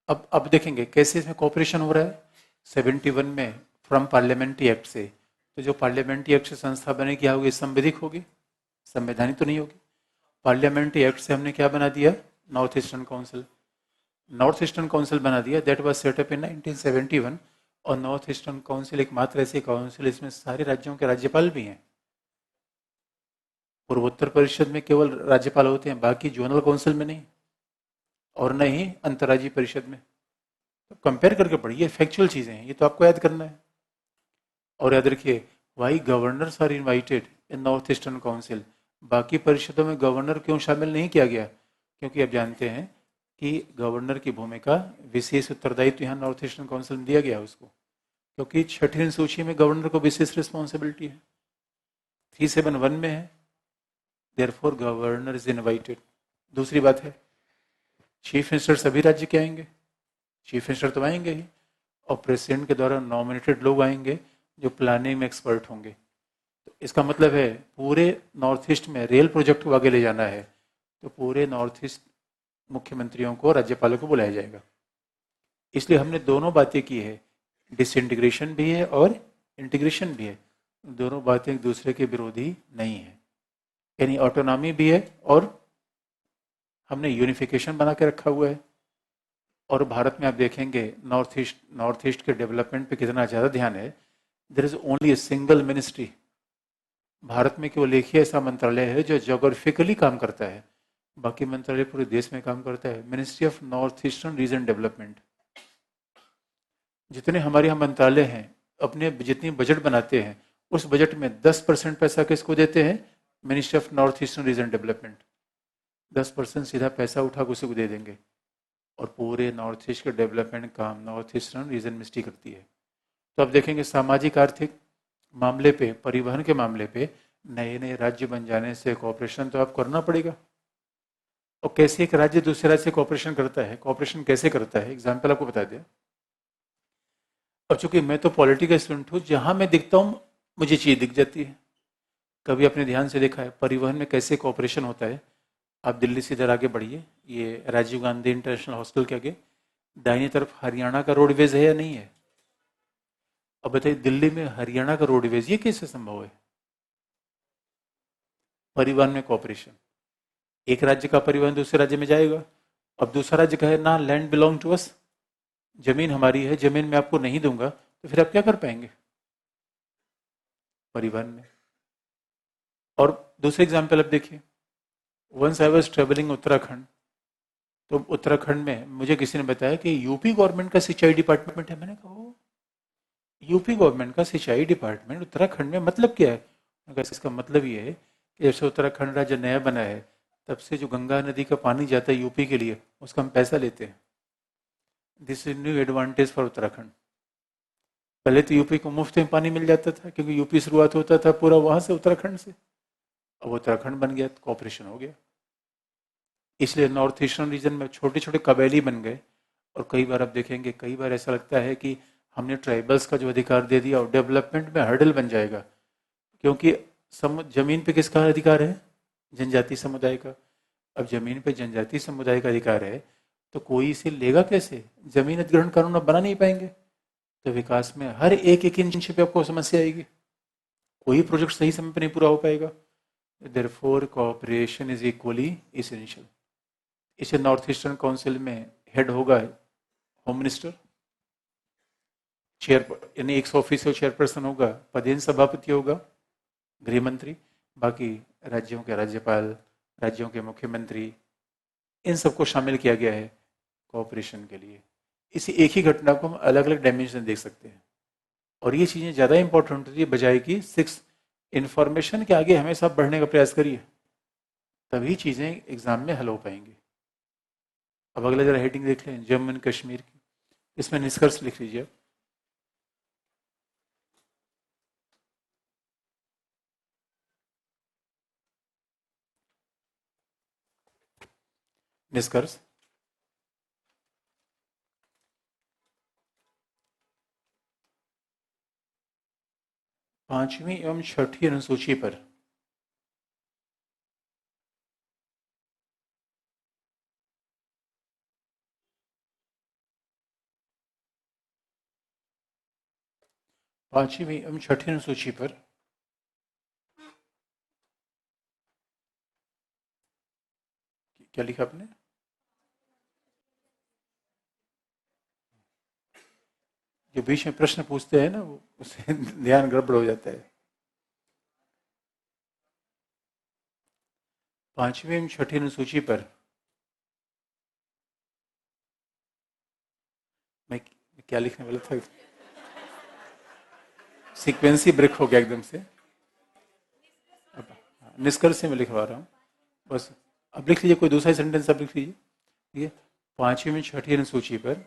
अब देखेंगे कैसे इसमें कॉपरेशन हो रहा है। 71 में फ्रॉम पार्लियामेंट्री एक्ट से, तो जो पार्लियामेंट्री एक्ट से संस्था बने, क्या होगी, संवैधिक होगी, संवैधानिक तो नहीं होगी। पार्लियामेंट्री एक्ट से हमने क्या बना दिया, north eastern council. North eastern council बना दिया, दैट वाज सेटअप इन 1971। और नॉर्थ ईस्टर्न काउंसिल एकमात्र ऐसी काउंसिल, इसमें सारे राज्यों के राज्यपाल भी हैं। पूर्वोत्तर परिषद में केवल राज्यपाल होते हैं, बाकी जोनल काउंसिल में नहीं, और न ही अंतर्राज्यीय परिषद में। तो कंपेयर करके पढ़िए, फैक्चुअल चीजें हैं, ये तो आपको याद करना है। और याद रखिए, why governors are invited in north eastern council. बाकी परिषदों में गवर्नर क्यों शामिल नहीं किया गया? क्योंकि आप जानते हैं कि गवर्नर की भूमिका विशेष उत्तरदायित्व यहाँ नॉर्थ ईस्टर्न काउंसिल में दिया गया है उसको, क्योंकि छठी अनुसूची में गवर्नर को विशेष रिस्पॉन्सिबिलिटी है, 371 में है, देयरफॉर गवर्नर इज इनवाइटेड। दूसरी बात है, चीफ मिनिस्टर सभी राज्य के आएंगे, चीफ मिनिस्टर तो आएंगे ही, और प्रेसिडेंट के द्वारा नॉमिनेटेड लोग आएंगे जो प्लानिंग में एक्सपर्ट होंगे। तो इसका मतलब है पूरे नॉर्थ ईस्ट में रेल प्रोजेक्ट को आगे ले जाना है तो पूरे नॉर्थ ईस्ट मुख्यमंत्रियों को, राज्यपालों को बुलाया जाएगा। इसलिए हमने दोनों बातें की है, डिसइंटीग्रेशन भी है और इंटीग्रेशन भी है। दोनों बातें एक दूसरे के विरोधी नहीं है, यानी ऑटोनॉमी भी है और हमने यूनिफिकेशन बना के रखा हुआ है। और भारत में आप देखेंगे नॉर्थ ईस्ट के डेवलपमेंट पे कितना ज़्यादा ध्यान है। There is only a single ministry, Bharat में केवल एक ही ऐसा मंत्रालय है जो जोग्राफिकली काम करता है, बाकी मंत्रालय पूरे देश में काम करता है, ministry of north eastern region development. जितने हमारे यहाँ मंत्रालय हैं अपने जितनी बजट बनाते हैं उस बजट में 10% पैसा किसको देते हैं, ministry of north eastern region development. 10% सीधा पैसा उठा के उसी को दे देंगे और पूरे नॉर्थ ईस्ट के डेवलपमेंट काम नॉर्थ ईस्टर्न रीजन मिनिस्ट्री करती है। तो अब देखेंगे सामाजिक आर्थिक मामले पे, परिवहन के मामले पे नए नए राज्य बन जाने से कॉपरेशन तो आप करना पड़ेगा। और कैसे एक राज्य दूसरे राज्य से कॉपरेशन करता है, कॉपरेशन कैसे करता है, एग्जाम्पल आपको बता दिया। अब चूंकि मैं तो पॉलिटिकल स्टूडेंट हूँ, जहां मैं दिखता हूँ मुझे चीज दिख जाती है। कभी अपने ध्यान से देखा है परिवहन में कैसे कॉपरेशन होता है? आप दिल्ली से इधर आगे बढ़िए, ये राजीव गांधी इंटरनेशनल हॉस्पिटल के आगे दाहिनी तरफ हरियाणा का रोडवेज है या नहीं है? अब बताइए दिल्ली में हरियाणा का रोडवेज, ये कैसे संभव है? परिवहन में कॉपरेशन, एक राज्य का परिवहन दूसरे राज्य में जाएगा, अब दूसरा राज्य कहे ना लैंड बिलोंग टू अस, जमीन हमारी है, जमीन मैं आपको नहीं दूंगा, तो फिर आप क्या कर पाएंगे परिवहन में? और दूसरे एग्जाम्पल अब देखिए, once I was travelling Uttarakhand, तो उत्तराखंड में मुझे किसी ने बताया कि यूपी गवर्नमेंट का सिंचाई डिपार्टमेंट है। मैंने कहा यूपी गवर्नमेंट का सिंचाई डिपार्टमेंट उत्तराखंड में, मतलब क्या है? इसका मतलब ये है कि जब से उत्तराखंड राज्य नया बना है तब से जो गंगा नदी का पानी जाता है यूपी के लिए उसका हम पैसा लेते हैं। This is new advantage for Uttarakhand. पहले तो यूपी को मुफ्त में पानी मिल जाता था क्योंकि यूपी शुरुआत होता था पूरा वहां से, उत्तराखंड से। अब उत्तराखंड बन गया तो कॉपरेशन हो गया। इसलिए नॉर्थ ईस्टर्न रीजन में छोटे छोटे कबैली बन गए। और कई बार आप देखेंगे, कई बार ऐसा लगता है कि हमने ट्राइबल्स का जो अधिकार दे दिया और डेवलपमेंट में हर्डल बन जाएगा, क्योंकि जमीन पे किसका अधिकार है? जनजाति समुदाय का। अब जमीन पे जनजाति समुदाय का अधिकार है तो कोई इसे लेगा कैसे? जमीन अधिग्रहण कानून आप बना नहीं पाएंगे तो विकास में हर एक इंच पे आपको समस्या आएगी, कोई प्रोजेक्ट सही समय पे नहीं पूरा हो पाएगा। Therefore cooperation is equally essential. इसे नॉर्थ ईस्टर्न काउंसिल में हेड होगा होम मिनिस्टर, चेयर यानी 100 ऑफिशियल चेयरपर्सन होगा, पदेन सभापति होगा गृह मंत्री, बाकी राज्यों के राज्यपाल, राज्यों के मुख्यमंत्री, इन सबको शामिल किया गया है कोऑपरेशन के लिए। इसी एक ही घटना को हम अलग अलग डायमेंशन देख सकते हैं और ये चीज़ें ज़्यादा इंपॉर्टेंट होती है बजाय कि 6 इंफॉर्मेशन के आगे हमेशा बढ़ने का प्रयास करिए, तभी चीज़ें एग्जाम में हल हो पाएंगी। अब अगला जरा हेडिंग देख लें, जम्मू एंड कश्मीर की, इसमें निष्कर्ष लिख लीजिए। निष्कर्ष, पांचवी एवं छठी अनुसूची पर पांचवी एवं छठी अनुसूची पर क्या लिखा आपने? जो बीच में प्रश्न पूछते हैं ना, वो उससे ध्यान गड़बड़ हो जाता है। पांचवी एवं छठी अनुसूची पर मैं क्या लिखने वाला था, सीक्वेंस ही ब्रेक हो गया एकदम से। निष्कर्ष से मैं लिखवा रहा हूँ बस। अब लिख लीजिए, कोई दूसरा सेंटेंस अब लिख लीजिए। ठीक है, 5वीं में 6ठी अनुसूची पर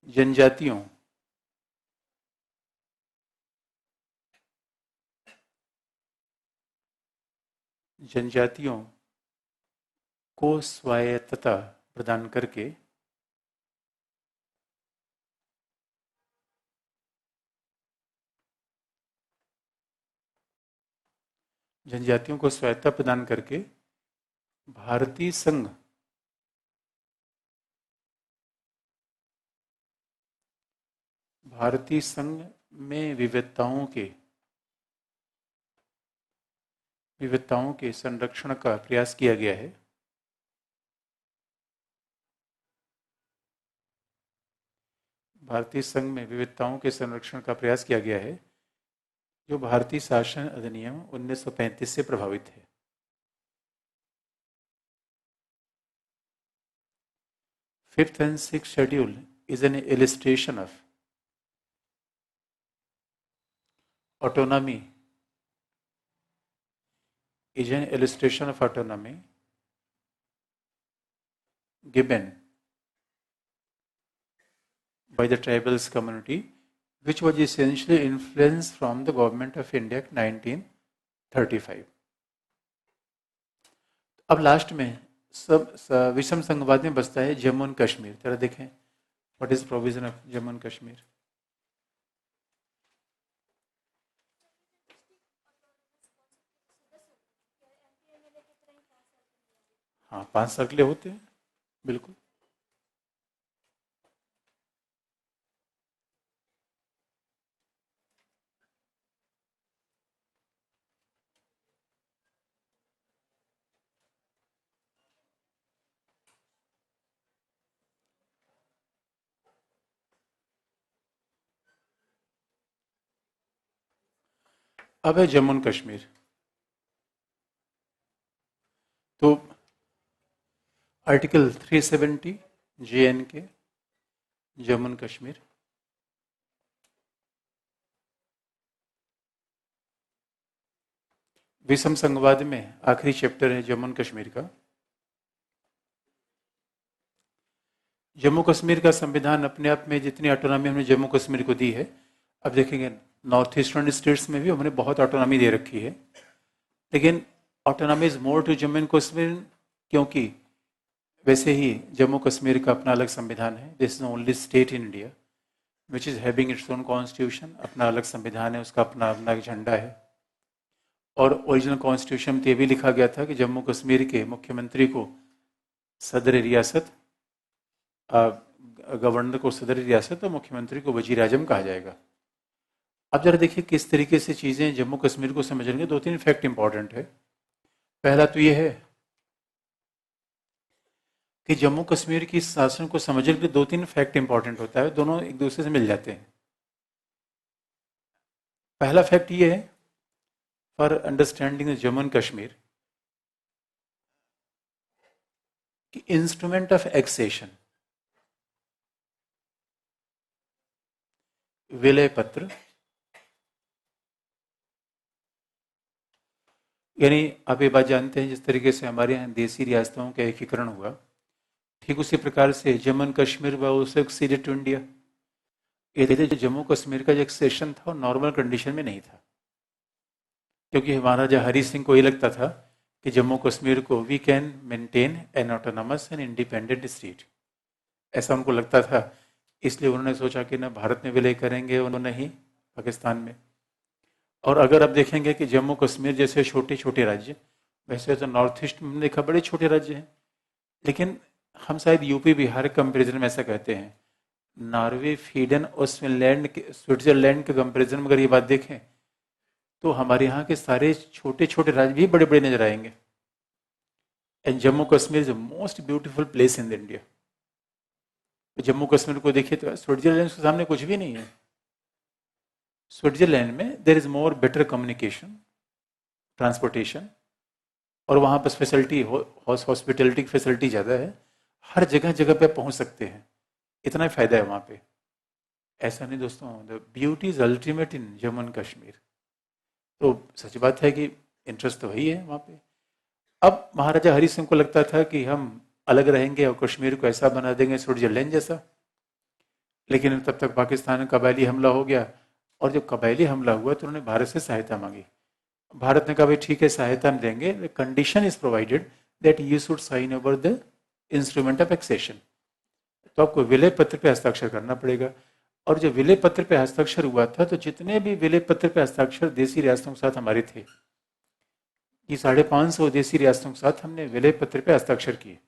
जनजातियों जनजातियों को स्वायत्तता प्रदान करके जनजातियों को स्वायत्तता प्रदान करके भारतीय संघ भारतीय संघ में विविधताओं के संरक्षण का प्रयास किया गया है। भारतीय संघ में विविधताओं के संरक्षण का प्रयास किया गया है, जो भारतीय शासन अधिनियम 1935 से प्रभावित है। Fifth and sixth schedule is an illustration of autonomy given by the tribals community, which was essentially influenced from the government of India 1935. अब लास्ट में सब विषम संघवाद में बसता है जम्मू एंड कश्मीर। जरा देखें, what is provision of Jammu and Kashmir. हाँ, 5 सर्कलें होते हैं, बिल्कुल। अब है जम्मू एंड कश्मीर। तो article 370 JNK Jammu and Kashmir, विषम संघवाद में आखिरी चैप्टर है जम्मू एंड कश्मीर का। जम्मू कश्मीर का संविधान अपने आप में जितनी ऑटोनॉमी हमने जम्मू कश्मीर को दी है, अब देखेंगे नॉर्थ ईस्टर्न स्टेट्स में भी हमने बहुत ऑटोनॉमी दे रखी है, लेकिन autonomy is more to Jammu and Kashmir, क्योंकि वैसे ही जम्मू कश्मीर का अपना अलग संविधान है। This is only state in India which is having its own constitution, अपना अलग संविधान है, उसका अपना अपना झंडा है। और ओरिजिनल कॉन्स्टिट्यूशन में ये भी लिखा गया था कि जम्मू कश्मीर के मुख्यमंत्री को सदर रियासत, गवर्नर को सदर रियासत और मुख्यमंत्री को वजीर आजम कहा जाएगा। अब जरा देखिए किस तरीके से चीज़ें जम्मू कश्मीर को समझेंगे। 2-3 फैक्ट इंपॉर्टेंट है। पहला तो ये है कि जम्मू कश्मीर की शासन को समझने के लिए 2-3 फैक्ट इंपॉर्टेंट होता है, दोनों एक दूसरे से मिल जाते हैं। पहला फैक्ट ये है, for understanding Jammu and Kashmir, कि इंस्ट्रूमेंट ऑफ एक्सेशन, विलय पत्र, यानी आप ये बात जानते हैं जिस तरीके से हमारे यहाँ देसी रियासतों का एकीकरण हुआ, ठीक उसी प्रकार से जम्मू एंड कश्मीर व सक्सीडेड टू इंडिया। ये जम्मू कश्मीर का जो एक्सेशन था वो नॉर्मल कंडीशन में नहीं था, क्योंकि महाराजा हरि सिंह को ये लगता था कि जम्मू कश्मीर को we can maintain an autonomous and independent state, ऐसा उनको लगता था। इसलिए उन्होंने सोचा कि न भारत में विलय करेंगे, उन्होंने ही पाकिस्तान में। और अगर आप देखेंगे कि जम्मू कश्मीर जैसे छोटे छोटे राज्य, वैसे तो नॉर्थ ईस्ट में देखा बड़े छोटे राज्य हैं, लेकिन हम शायद यूपी बिहार के कंपेरिजन में ऐसा कहते हैं। नॉर्वे, स्वीडन और स्विट्जरलैंड के कंपेरिजन में अगर ये बात देखें तो हमारे यहाँ के सारे छोटे छोटे राज्य भी बड़े बड़े नजर आएंगे। And Jammu Kashmir is the most beautiful place in India. Jammu Kashmir को देखिए तो स्विट्जरलैंड के सामने कुछ भी नहीं है। स्विट्जरलैंड में there is more better communication, transportation, और वहाँ पर फैसिलिटी, हॉस्पिटलिटी की फैसिलिटी ज़्यादा है, हर जगह जगह पे पहुँच सकते हैं, इतना फ़ायदा है वहाँ पे। ऐसा नहीं दोस्तों, the beauty is ultimate in Jammu and Kashmir. तो सच बात है कि इंटरेस्ट तो वही है वहां पे। अब महाराजा हरि सिंह को लगता था कि हम अलग रहेंगे और कश्मीर को ऐसा बना देंगे स्विट्जरलैंड जैसा, लेकिन तब तक पाकिस्तान में कबायली हमला हो गया, और जब कबायली हमला हुआ तो उन्होंने भारत से सहायता मांगी। भारत ने कहा भाई ठीक है सहायता हम देंगे, condition is provided that you should sign over the instrument of accession. तो आपको विलय पत्र पे हस्ताक्षर करना पड़ेगा। और जब विलय पत्र पे हस्ताक्षर हुआ था तो जितने भी विलय पत्र पे हस्ताक्षर देसी रियासतों के साथ हमारे थे, ये 550 देसी रियासतों के साथ हमने विलय पत्र पे हस्ताक्षर किए।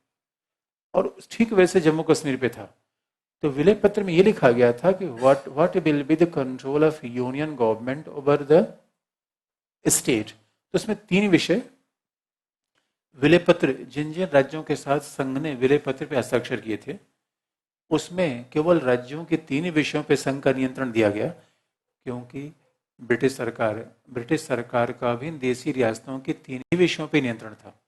और ठीक वैसे जम्मू कश्मीर पे था। तो विलय पत्र में ये लिखा गया था कि what will be the control of union government over the state. तो उसमें 3 विषय विलय पत्र, जिन जिन राज्यों के साथ संघ ने विलय पत्र पे हस्ताक्षर किए थे, उसमें केवल राज्यों के 3 विषयों पे संघ का नियंत्रण दिया गया, क्योंकि ब्रिटिश सरकार का भी देसी रियासतों के 3 ही विषयों पे नियंत्रण था।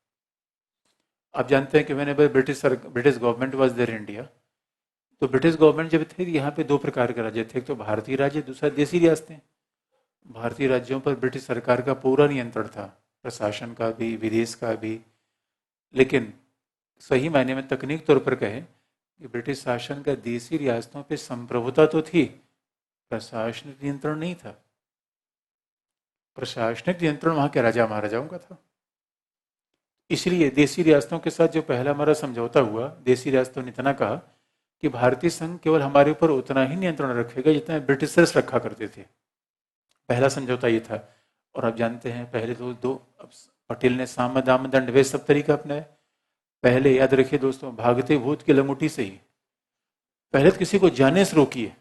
आप जानते हैं कि मैंने British government was there India, तो ब्रिटिश गवर्नमेंट जब थे यहाँ पे 2 प्रकार के राज्य थे, एक तो भारतीय राज्य, दूसरा देसी रियासतें। भारतीय राज्यों पर ब्रिटिश सरकार का पूरा नियंत्रण था, प्रशासन का भी, विदेश का भी। लेकिन सही मायने में तकनीक तौर पर कहें कि ब्रिटिश शासन का देसी रियासतों पे संप्रभुता तो थी, प्रशासनिक नियंत्रण नहीं था। प्रशासनिक नियंत्रण वहां के राजा महाराजाओं का था। इसलिए देसी रियासतों के साथ जो पहला हमारा समझौता हुआ, देसी रियासतों ने इतना कहा कि भारतीय संघ केवल हमारे ऊपर उतना ही नियंत्रण रखेगा जितना ब्रिटिशर्स रखा करते थे। पहला समझौता ये था। और आप जानते हैं पहले तो दो पटेल ने साम दाम दंड वे सब तरीका अपनाया। पहले याद रखिए दोस्तों, भागते भूत की लंगोटी से ही पहले तो किसी को जाने से रोकिए,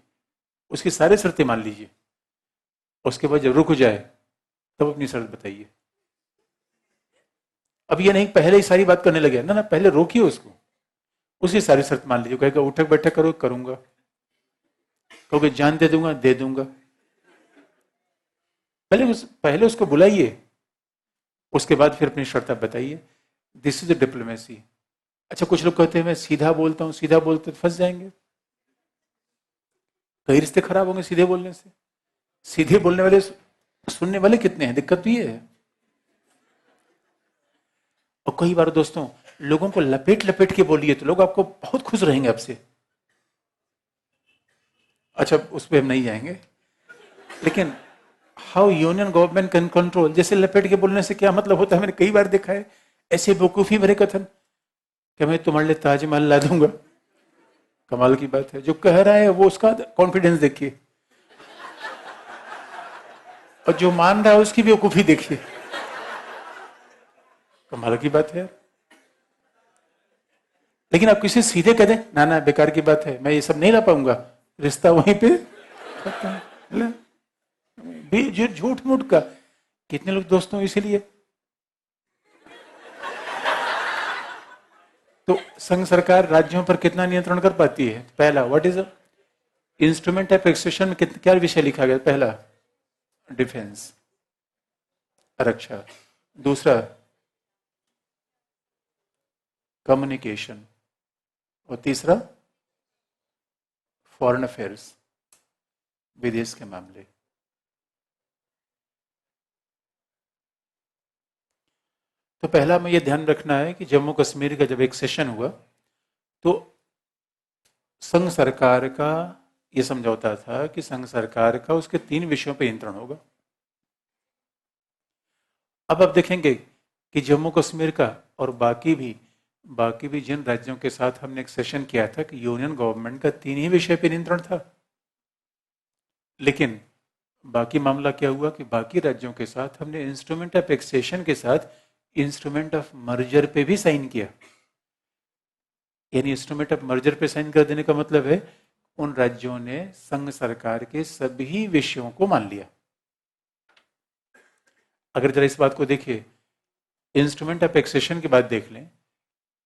उसकी सारी शर्तें मान लीजिए, उसके बाद जब रुक जाए तब अपनी शर्त बताइए। अब ये नहीं पहले ही सारी बात करने लगे, ना ना, पहले रोकिए उसको, उसकी सारी शर्त मान लीजिए। कहेगा उठक बैठक करो, करूंगा। कहोगे जान दे दूंगा, दे दूंगा। पहले उसको बुलाइए, उसके बाद फिर अपनी शर्त बताइए। This is diplomacy. अच्छा, कुछ लोग कहते हैं मैं सीधा बोलता हूं, सीधा बोलते तो फंस जाएंगे, कई रिश्ते खराब होंगे सीधे बोलने से। सीधे बोलने वाले सुनने वाले कितने हैं, दिक्कत तो ये है। और कई बार दोस्तों लोगों को लपेट लपेट के बोलिए तो लोग आपको बहुत खुश रहेंगे आपसे। अच्छा, उस पर हम नहीं जाएंगे, लेकिन how union government can control, जैसे लपेट के बोलने से क्या मतलब होता है, मैंने कई बार देखा है ऐसे बेवकूफी भरे कथन कि मैं तुम्हारे लिए ताजमहल ला दूंगा। कमाल की बात है, जो कह रहा है वो उसका कॉन्फिडेंस देखिए, और जो मान रहा है उसकी बेवकूफी देखिए। कमाल की बात है। लेकिन आप किसी सीधे कह दें ना ना बेकार की बात है, मैं ये सब नहीं ला पाऊंगा, रिश्ता वहीं पे खत्म है। झूठ मूठ का कितने लोग दोस्तों, इसीलिए तो संघ सरकार राज्यों पर कितना नियंत्रण कर पाती है। पहला, what is instrument of accession में क्या विषय लिखा गया? पहला डिफेंस, रक्षा। दूसरा कम्युनिकेशन। और तीसरा फॉरेन अफेयर्स, विदेश के मामले। तो पहला हमें यह ध्यान रखना है कि जम्मू कश्मीर का जब एक सेशन हुआ तो संघ सरकार का यह समझौता था कि संघ सरकार का उसके 3 विषयों पर नियंत्रण होगा। अब आप देखेंगे कि जम्मू कश्मीर का और बाकी भी जिन राज्यों के साथ हमने एक सेशन किया था कि यूनियन गवर्नमेंट का 3 ही विषय पर नियंत्रण था। लेकिन बाकी मामला क्या हुआ कि बाकी राज्यों के साथ हमने इंस्ट्रूमेंट ऑफ एक्सेशन के साथ इंस्ट्रूमेंट ऑफ मर्जर पे भी साइन किया। यानी इंस्ट्रूमेंट ऑफ मर्जर पे साइन कर देने का मतलब है उन राज्यों ने संघ सरकार के सभी विषयों को मान लिया। अगर जरा इस बात को देखिए, इंस्ट्रूमेंट ऑफ एक्सेशन की बात देख लें।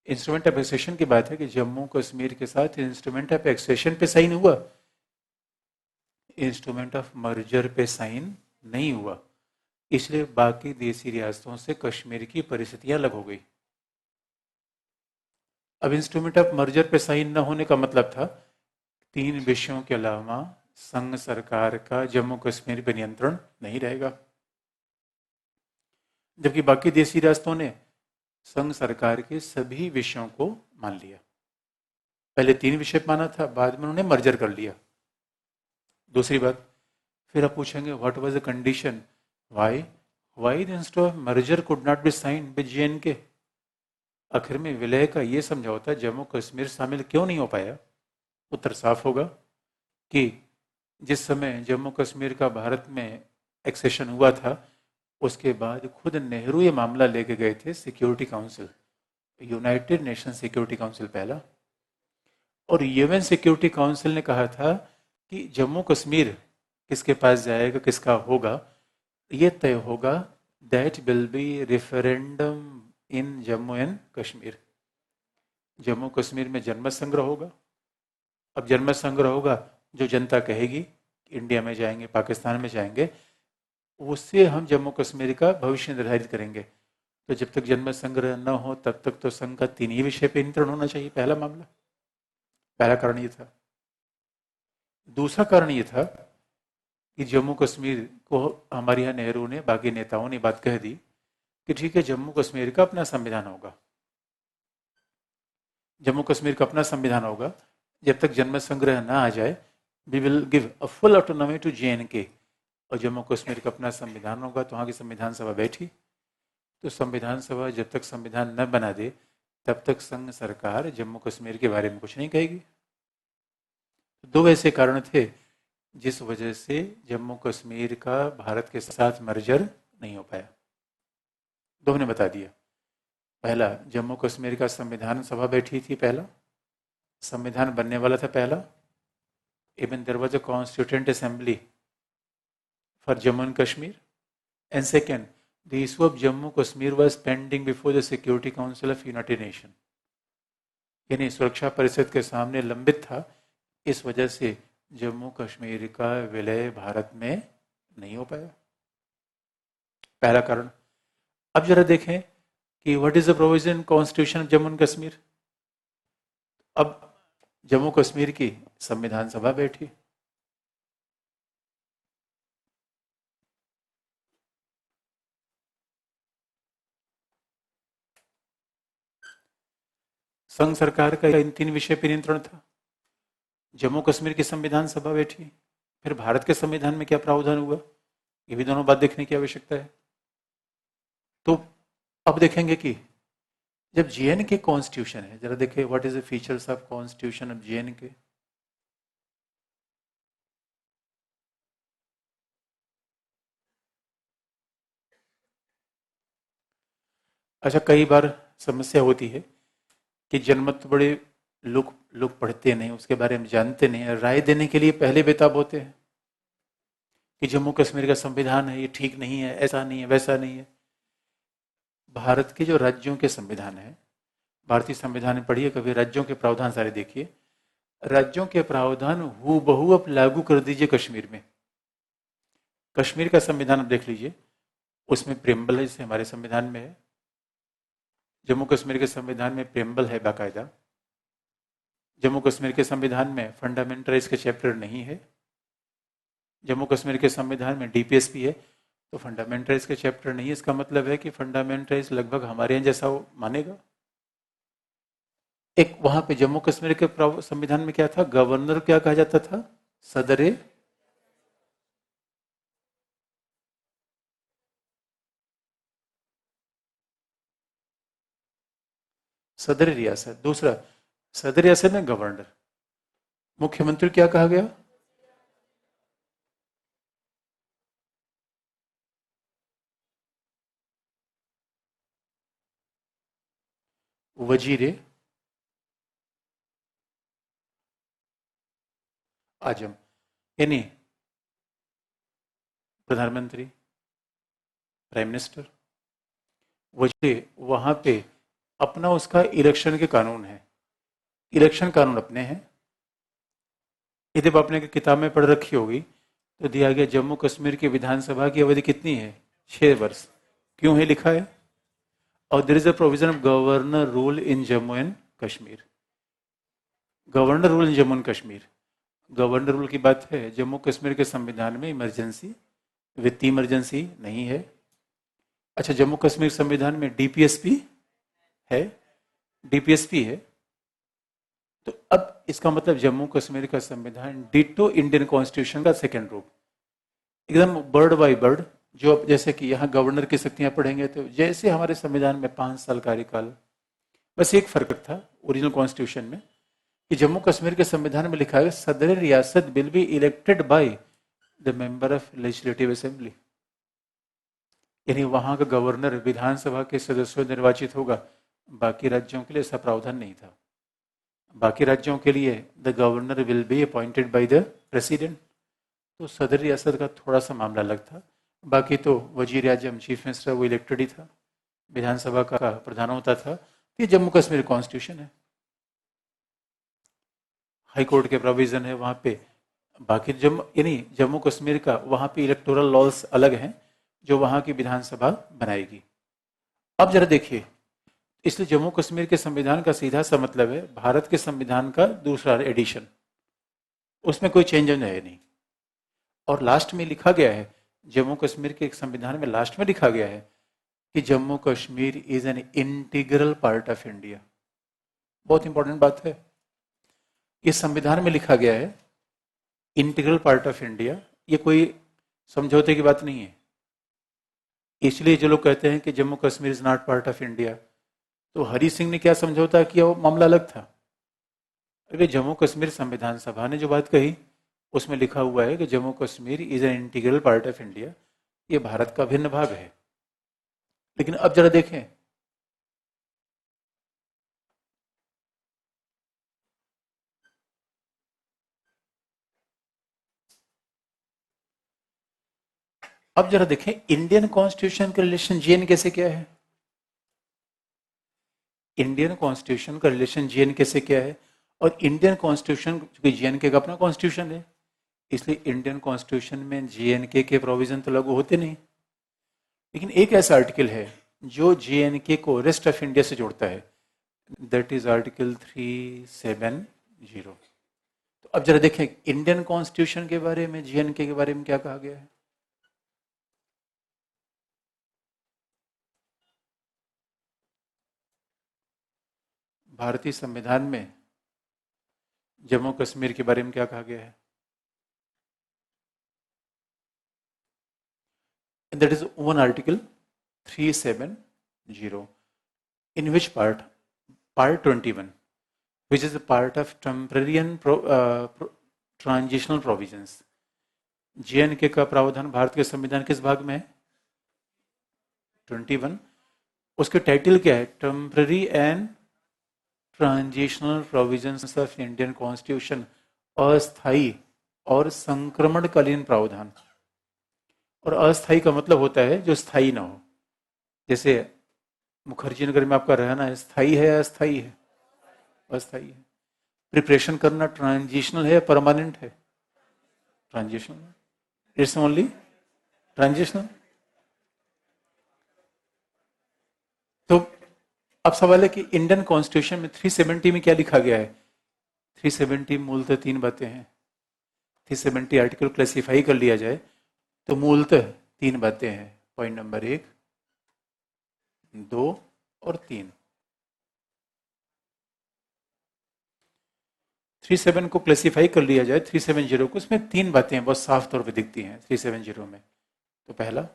इंस्ट्रूमेंट ऑफ एक्सेशन की बात है कि जम्मू कश्मीर के साथ इंस्ट्रूमेंट ऑफ एक्सेशन पे साइन हुआ, इंस्ट्रूमेंट ऑफ मर्जर पे साइन नहीं हुआ। इसलिए बाकी देसी रियासतों से कश्मीर की परिस्थितियां अलग हो गई। अब इंस्ट्रूमेंट ऑफ मर्जर पे साइन न होने का मतलब था 3 विषयों के अलावा संघ सरकार का जम्मू कश्मीर पर नियंत्रण नहीं रहेगा। जबकि बाकी देशी रियासतों ने संघ सरकार के सभी विषयों को मान लिया। पहले 3 विषय माना था, बाद में उन्होंने मर्जर कर लिया। दूसरी बात, फिर आप पूछेंगे what was the condition, why why the instead of merger could not be sign with JNK। आखिर में विलय का ये समझौता जम्मू कश्मीर शामिल क्यों नहीं हो पाया? उत्तर साफ होगा कि जिस समय जम्मू कश्मीर का भारत में एक्सेशन हुआ था, उसके बाद खुद नेहरू ये मामला लेके गए थे security council, United nation security council पहला, और यूएन सिक्योरिटी काउंसिल ने कहा था कि जम्मू कश्मीर किसके पास जाएगा, किसका होगा, ये तय होगा, that will be referendum in Jammu and Kashmir. Jammu Kashmir में जनमत संग्रह होगा। अब जनमत संग्रह होगा, जो जनता कहेगी इंडिया में जाएंगे, पाकिस्तान में जाएंगे, उससे हम जम्मू कश्मीर का भविष्य निर्धारित करेंगे। तो जब तक जनमत संग्रह न हो तब तक तो संघ का 3 ही विषय पर नियंत्रण होना चाहिए। पहला मामला, पहला कारण ये था। दूसरा कारण ये था कि जम्मू कश्मीर को हमारे यहाँ नेहरू ने, बाकी नेताओं ने बात कह दी कि ठीक है, जम्मू कश्मीर का अपना संविधान होगा, जम्मू कश्मीर का अपना संविधान होगा, जब तक जनमत संग्रह ना आ जाए we will give a full autonomy to JNK। और जम्मू कश्मीर का अपना संविधान होगा। तो वहाँ की संविधान सभा बैठी, तो संविधान सभा जब तक संविधान न बना दे तब तक संघ सरकार जम्मू कश्मीर के बारे में कुछ नहीं कहेगी। 2 ऐसे कारण थे जिस वजह से जम्मू कश्मीर का भारत के साथ मर्जर नहीं हो पाया। 2 ने बता दिया। पहला, जम्मू कश्मीर का संविधान सभा बैठी थी, पहला संविधान बनने वाला था, पहला even there was a constituent assembly for Jammu and Kashmir, and second the issue of Jammu Kashmir was pending before the security council of United Nation, यानी सुरक्षा परिषद के सामने लंबित था। इस वजह से जम्मू कश्मीर का विलय भारत में नहीं हो पाया, पहला कारण। अब जरा देखें कि what is the provision constitution of Jammu and Kashmir. अब जम्मू कश्मीर की संविधान सभा बैठी, संघ सरकार का इन 3 विषय पर नियंत्रण था। जम्मू कश्मीर की संविधान सभा बैठी, फिर भारत के संविधान में क्या प्रावधान हुआ, ये भी दोनों बात देखने की आवश्यकता है। तो अब देखेंगे कि जब JNK कॉन्स्टिट्यूशन है, जरा देखिए what is the features of constitution of JNK। अच्छा, कई बार समस्या होती है कि जनमत तो बड़े लोग लोग पढ़ते नहीं, उसके बारे में जानते नहीं, राय देने के लिए पहले बेताब होते हैं कि जम्मू कश्मीर का संविधान है, ये ठीक नहीं है, ऐसा नहीं है, वैसा नहीं है। भारत के जो राज्यों के संविधान है, भारतीय संविधान में पढ़िए कभी, राज्यों के प्रावधान सारे देखिए, राज्यों के प्रावधान हूबहू अब लागू कर दीजिए कश्मीर में। कश्मीर का संविधान अब देख लीजिए, उसमें प्रेम्बल है, जैसे हमारे संविधान में है। जम्मू कश्मीर के संविधान में प्रेम्बल है बाकायदा। जम्मू कश्मीर के संविधान में फंडामेंटल राइट्स के चैप्टर नहीं है। जम्मू कश्मीर के संविधान में DPSP है, तो फंडामेंटल राइट्स के चैप्टर नहीं है। इसका मतलब है कि फंडामेंटल राइट्स लगभग हमारे यहाँ जैसा वो मानेगा। एक वहां पे जम्मू कश्मीर के संविधान में क्या था, गवर्नर क्या कहा जाता था, सदर सदर रियासत। दूसरा, सदर रियासत में गवर्नर, मुख्यमंत्री क्या कहा गया, वजीर आजम, यानी प्रधानमंत्री, प्राइम मिनिस्टर। वजीर, वहां पे अपना उसका इलेक्शन के कानून है, इलेक्शन कानून अपने हैं। यदि आपने किताब में पढ़ रखी होगी तो दिया गया जम्मू कश्मीर की विधानसभा की अवधि कितनी है, 6 वर्ष। क्यों है लिखा है, और there is a provision of governor rule in Jammu and Kashmir. Governor rule in Jammu and Kashmir, governor rule की बात है। जम्मू कश्मीर के संविधान में इमरजेंसी, वित्तीय इमरजेंसी नहीं है। अच्छा, जम्मू कश्मीर संविधान में डीपीएसपी है, डीपीएसपी है। तो अब इसका मतलब जम्मू कश्मीर का संविधान डिटो इंडियन कॉन्स्टिट्यूशन का सेकेंड रूप, एकदम वर्ड बाय वर्ड। जो अब जैसे कि यहाँ गवर्नर की शक्तियां पढ़ेंगे तो जैसे हमारे संविधान में 5 साल कार्यकाल, बस एक फर्क था ओरिजिनल कॉन्स्टिट्यूशन में कि जम्मू कश्मीर के संविधान में लिखा है सदर रियासत will be elected by the member of legislative assembly, यानी वहां का गवर्नर विधानसभा के सदस्यों निर्वाचित होगा। बाकी राज्यों के लिए ऐसा प्रावधान नहीं था। बाकी राज्यों के लिए the governor will be appointed by the president. तो सदर रियासत का थोड़ा सा मामला अलग था। बाकी तो वजीर आजम चीफ मिनिस्टर वो इलेक्टेड ही था, विधानसभा का प्रधान होता था। ये जम्मू कश्मीर कॉन्स्टिट्यूशन है, हाई कोर्ट के प्रोविजन है वहां पे। बाकी यानी जम्मू कश्मीर का वहां पे इलेक्टोरल लॉज अलग हैं जो वहां की विधानसभा बनाएगी। अब जरा देखिए, इसलिए जम्मू कश्मीर के संविधान का सीधा सा मतलब है भारत के संविधान का दूसरा एडिशन, उसमें कोई चेंज है नहीं। और लास्ट में लिखा गया है, जम्मू कश्मीर के एक संविधान में लास्ट में लिखा गया है कि Jammu Kashmir is an integral part of India. बहुत इंपॉर्टेंट बात है, ये संविधान में लिखा गया है इंटीग्रल पार्ट ऑफ इंडिया। ये कोई समझौते की बात नहीं है। इसलिए जो लोग कहते हैं कि Jammu Kashmir is not part of India, तो हरि सिंह ने क्या समझौता किया, वो मामला अलग था। अरे जम्मू कश्मीर संविधान सभा ने जो बात कही उसमें लिखा हुआ है कि Jammu Kashmir is an integral part of India, ये भारत का भिन्न भाग है। लेकिन अब जरा देखें, अब जरा देखें इंडियन कॉन्स्टिट्यूशन का रिलेशन जीएनके से क्या है। इंडियन कॉन्स्टिट्यूशन का रिलेशन जीएनके से क्या है। और इंडियन कॉन्स्टिट्यूशन, क्योंकि जीएनके का अपना कॉन्स्टिट्यूशन है, इसलिए इंडियन कॉन्स्टिट्यूशन में जीएनके के प्रोविजन तो लागू होते नहीं। लेकिन एक ऐसा आर्टिकल है जो जीएनके को रेस्ट ऑफ इंडिया से जोड़ता है, दैट इज आर्टिकल 370। तो अब जरा देखें इंडियन कॉन्स्टिट्यूशन के बारे में, जीएनके के बारे में क्या कहा गया है। भारतीय संविधान में जम्मू कश्मीर के बारे में क्या कहा गया है। And that is one article 370, in which part 21, which is a part of temporary and transitional provisions। GNK का प्रावधान भारत के संविधान किस भाग में है, 21। उसके टाइटल क्या है, temporary and transitional provisions of Indian constitution, अस्थायी और संक्रमणकालीन प्रावधान। और अस्थायी का मतलब होता है जो स्थायी ना हो। जैसे मुखर्जी नगर में आपका रहना है, स्थायी है या अस्थायी है, अस्थायी है। प्रिपरेशन करना ट्रांजिशनल है या परमानेंट है, ट्रांजिशनल, इट्स ओनली ट्रांजिशनल। तो अब सवाल है कि इंडियन कॉन्स्टिट्यूशन में 370 में क्या लिखा गया है। 370 मूलतः 3 बातें हैं। 370 आर्टिकल क्लासिफाई कर लिया जाए तो मूलतः 3 बातें हैं। पॉइंट नंबर 1, 2 और 3। 37 को क्लासिफाई कर लिया जाए, 370 को, उसमें 3 बातें बहुत साफ तौर पे दिखती हैं 370 में। तो पहला,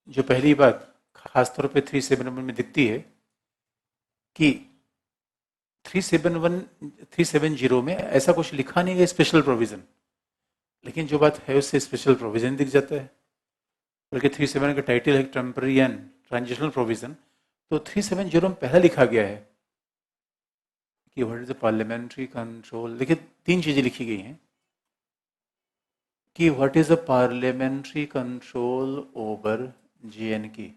जो पहली बात खासतौर पे 371 में दिखती है कि 370 में ऐसा कुछ लिखा नहीं है स्पेशल प्रोविजन, लेकिन जो बात है उससे स्पेशल प्रोविजन दिख जाता है। बल्कि 37 का टाइटल है टेम्पररी एंड ट्रांजिशनल प्रोविजन। तो 370 में पहला लिखा गया है कि what is the parliamentary control. देखिए 3 चीजें लिखी गई हैं कि what is the parliamentary control over GNK.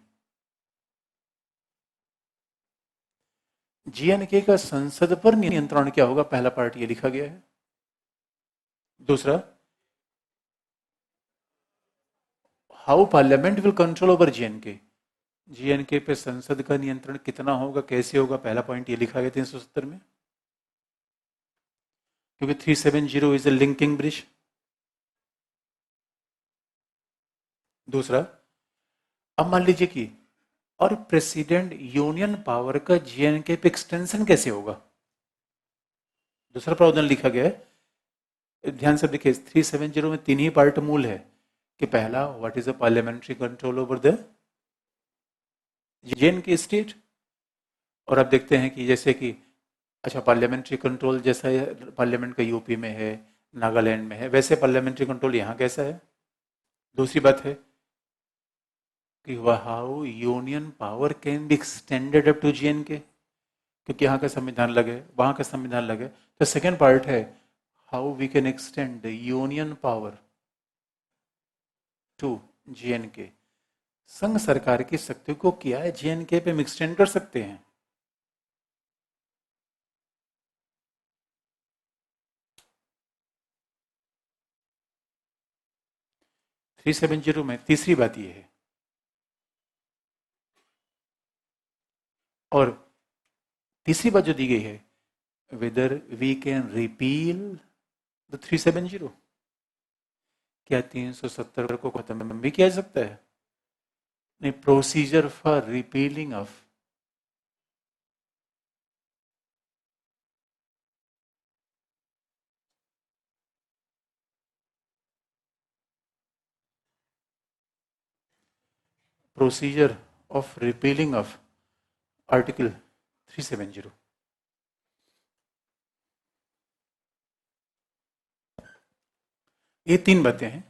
GNK का संसद पर नियंत्रण क्या होगा, पहला पार्ट ये लिखा गया है। दूसरा, how parliament will control over GNK. GNK पे संसद का नियंत्रण कितना होगा, कैसे होगा, पहला पॉइंट ये लिखा गया 370 में। क्योंकि 370 इज ए लिंकिंग ब्रिज। दूसरा, अब मान लीजिए कि और प्रेसिडेंट यूनियन पावर का जेएनके पे एक्सटेंशन कैसे होगा? दूसरा प्रावधान लिखा गया है, ध्यान से देखिए 370 में तीन ही पार्ट मूल है कि पहला, what is the parliamentary control over the JNK state. और अब देखते हैं कि जैसे कि अच्छा पार्लियामेंट्री कंट्रोल जैसा पार्लियामेंट का यूपी में है, नागालैंड में है, वैसे पार्लियामेंट्री कंट्रोल यहाँ कैसा है? दूसरी बात है कि how union power can be extended up to JNK, क्योंकि यहाँ का संविधान लगे, वहाँ का संविधान लगे। तो सेकेंड पार्ट है how we can extend the union power to JNK. संघ सरकार की शक्ति को किया है जेएनके पे हम एक्सटेंड कर सकते हैं। थ्री सेवन जीरो में तीसरी बात यह है, और तीसरी बात जो दी गई है, whether we can repeal the 370, क्या 370 को खत्म भी किया जा सकता है? नहीं, procedure for repealing of procedure of repealing of article 370। ये तीन बातें हैं।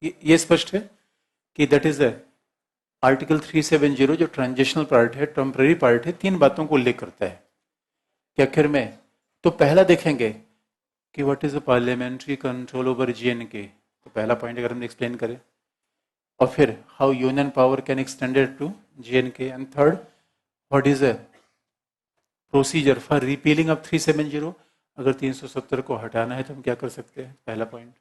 ये स्पष्ट है कि दैट इज आर्टिकल 370 जो ट्रांजिशनल पार्ट है, टेम्पररी पार्ट है, तीन बातों को उल्लेख करता है कि आखिर में तो पहला देखेंगे कि what is the parliamentary control over JNK, तो पहला पॉइंट अगर हम एक्सप्लेन करें, और फिर how union power can extended to JNK, and third what is a procedure for repealing of 370। अगर 370 को हटाना है तो हम क्या कर सकते हैं? पहला पॉइंट,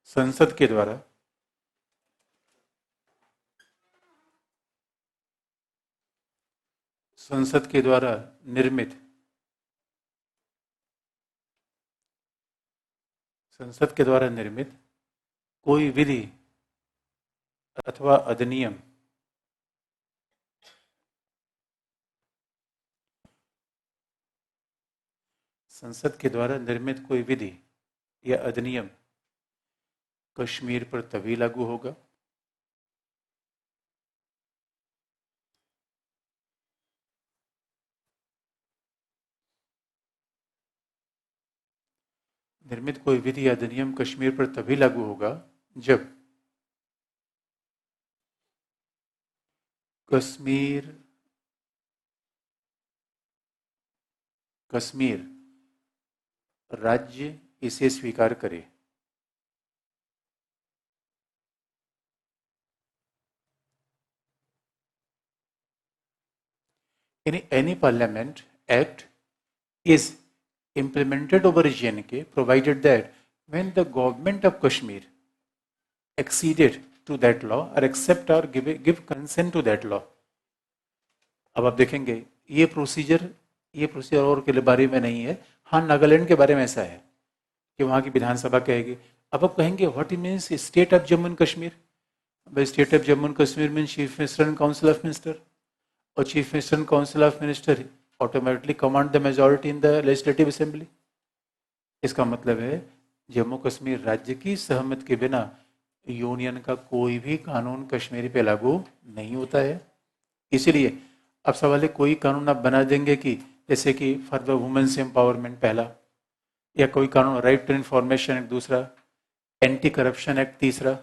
संसद के द्वारा निर्मित कोई विधि अथवा अधिनियम संसद के द्वारा निर्मित कोई विधि या अधिनियम कश्मीर पर तभी लागू होगा निर्मित कोई विधि या अधिनियम कश्मीर पर तभी लागू होगा जब कश्मीर राज्य इसे स्वीकार करे। Any parliament act is implemented over JNK provided that when the government of Kashmir acceded to that law or accept or give consent to that law। अब आप देखेंगे ये प्रोसीजर और के बारे में नहीं है। हाँ, नागालैंड के बारे में ऐसा है कि वहाँ की विधानसभा कहेगी। अब आप कहेंगे what it means state of Jammu and Kashmir? भाई state of Jammu and Kashmir mean chief minister and council of minister, और chief minister and council of minister automatically command the majority in the legislative assembly. इसका मतलब है जम्मू कश्मीर राज्य की सहमति के बिना यूनियन का कोई भी कानून कश्मीर पे लागू नहीं होता है। इसीलिए अब सवाल है कोई कानून आप बना देंगे कि जैसे कि फॉर द वुमेन्स एम्पावरमेंट पहला, या कोई कानून राइट टू इन्फॉर्मेशन एक्ट दूसरा, एंटी करप्शन एक्ट तीसरा,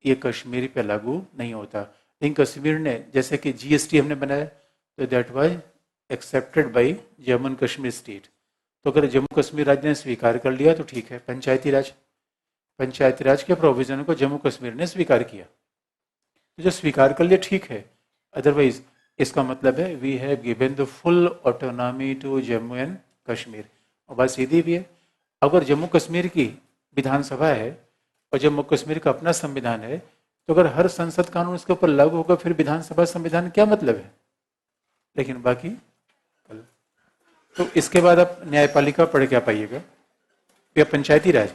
ये कश्मीर पे लागू नहीं होता। लेकिन कश्मीर ने जैसे कि जीएसटी हमने बनाया तो that was accepted by Jammu and Kashmir state. तो अगर जम्मू कश्मीर राज्य ने स्वीकार कर लिया तो ठीक है। पंचायती राज के प्रोविजन को जम्मू कश्मीर ने स्वीकार किया, तो जो स्वीकार कर लिया ठीक है। अदरवाइज इसका मतलब है we have given the full autonomy to Jammu and Kashmir. और बात सीधी भी है, अगर जम्मू कश्मीर की विधानसभा है और जम्मू कश्मीर का अपना संविधान है तो अगर हर संसद कानून इसके ऊपर लागू होगा फिर विधानसभा संविधान क्या मतलब है? लेकिन बाकी तो इसके बाद आप न्यायपालिका पढ़ क्या पाइएगा या पंचायती राज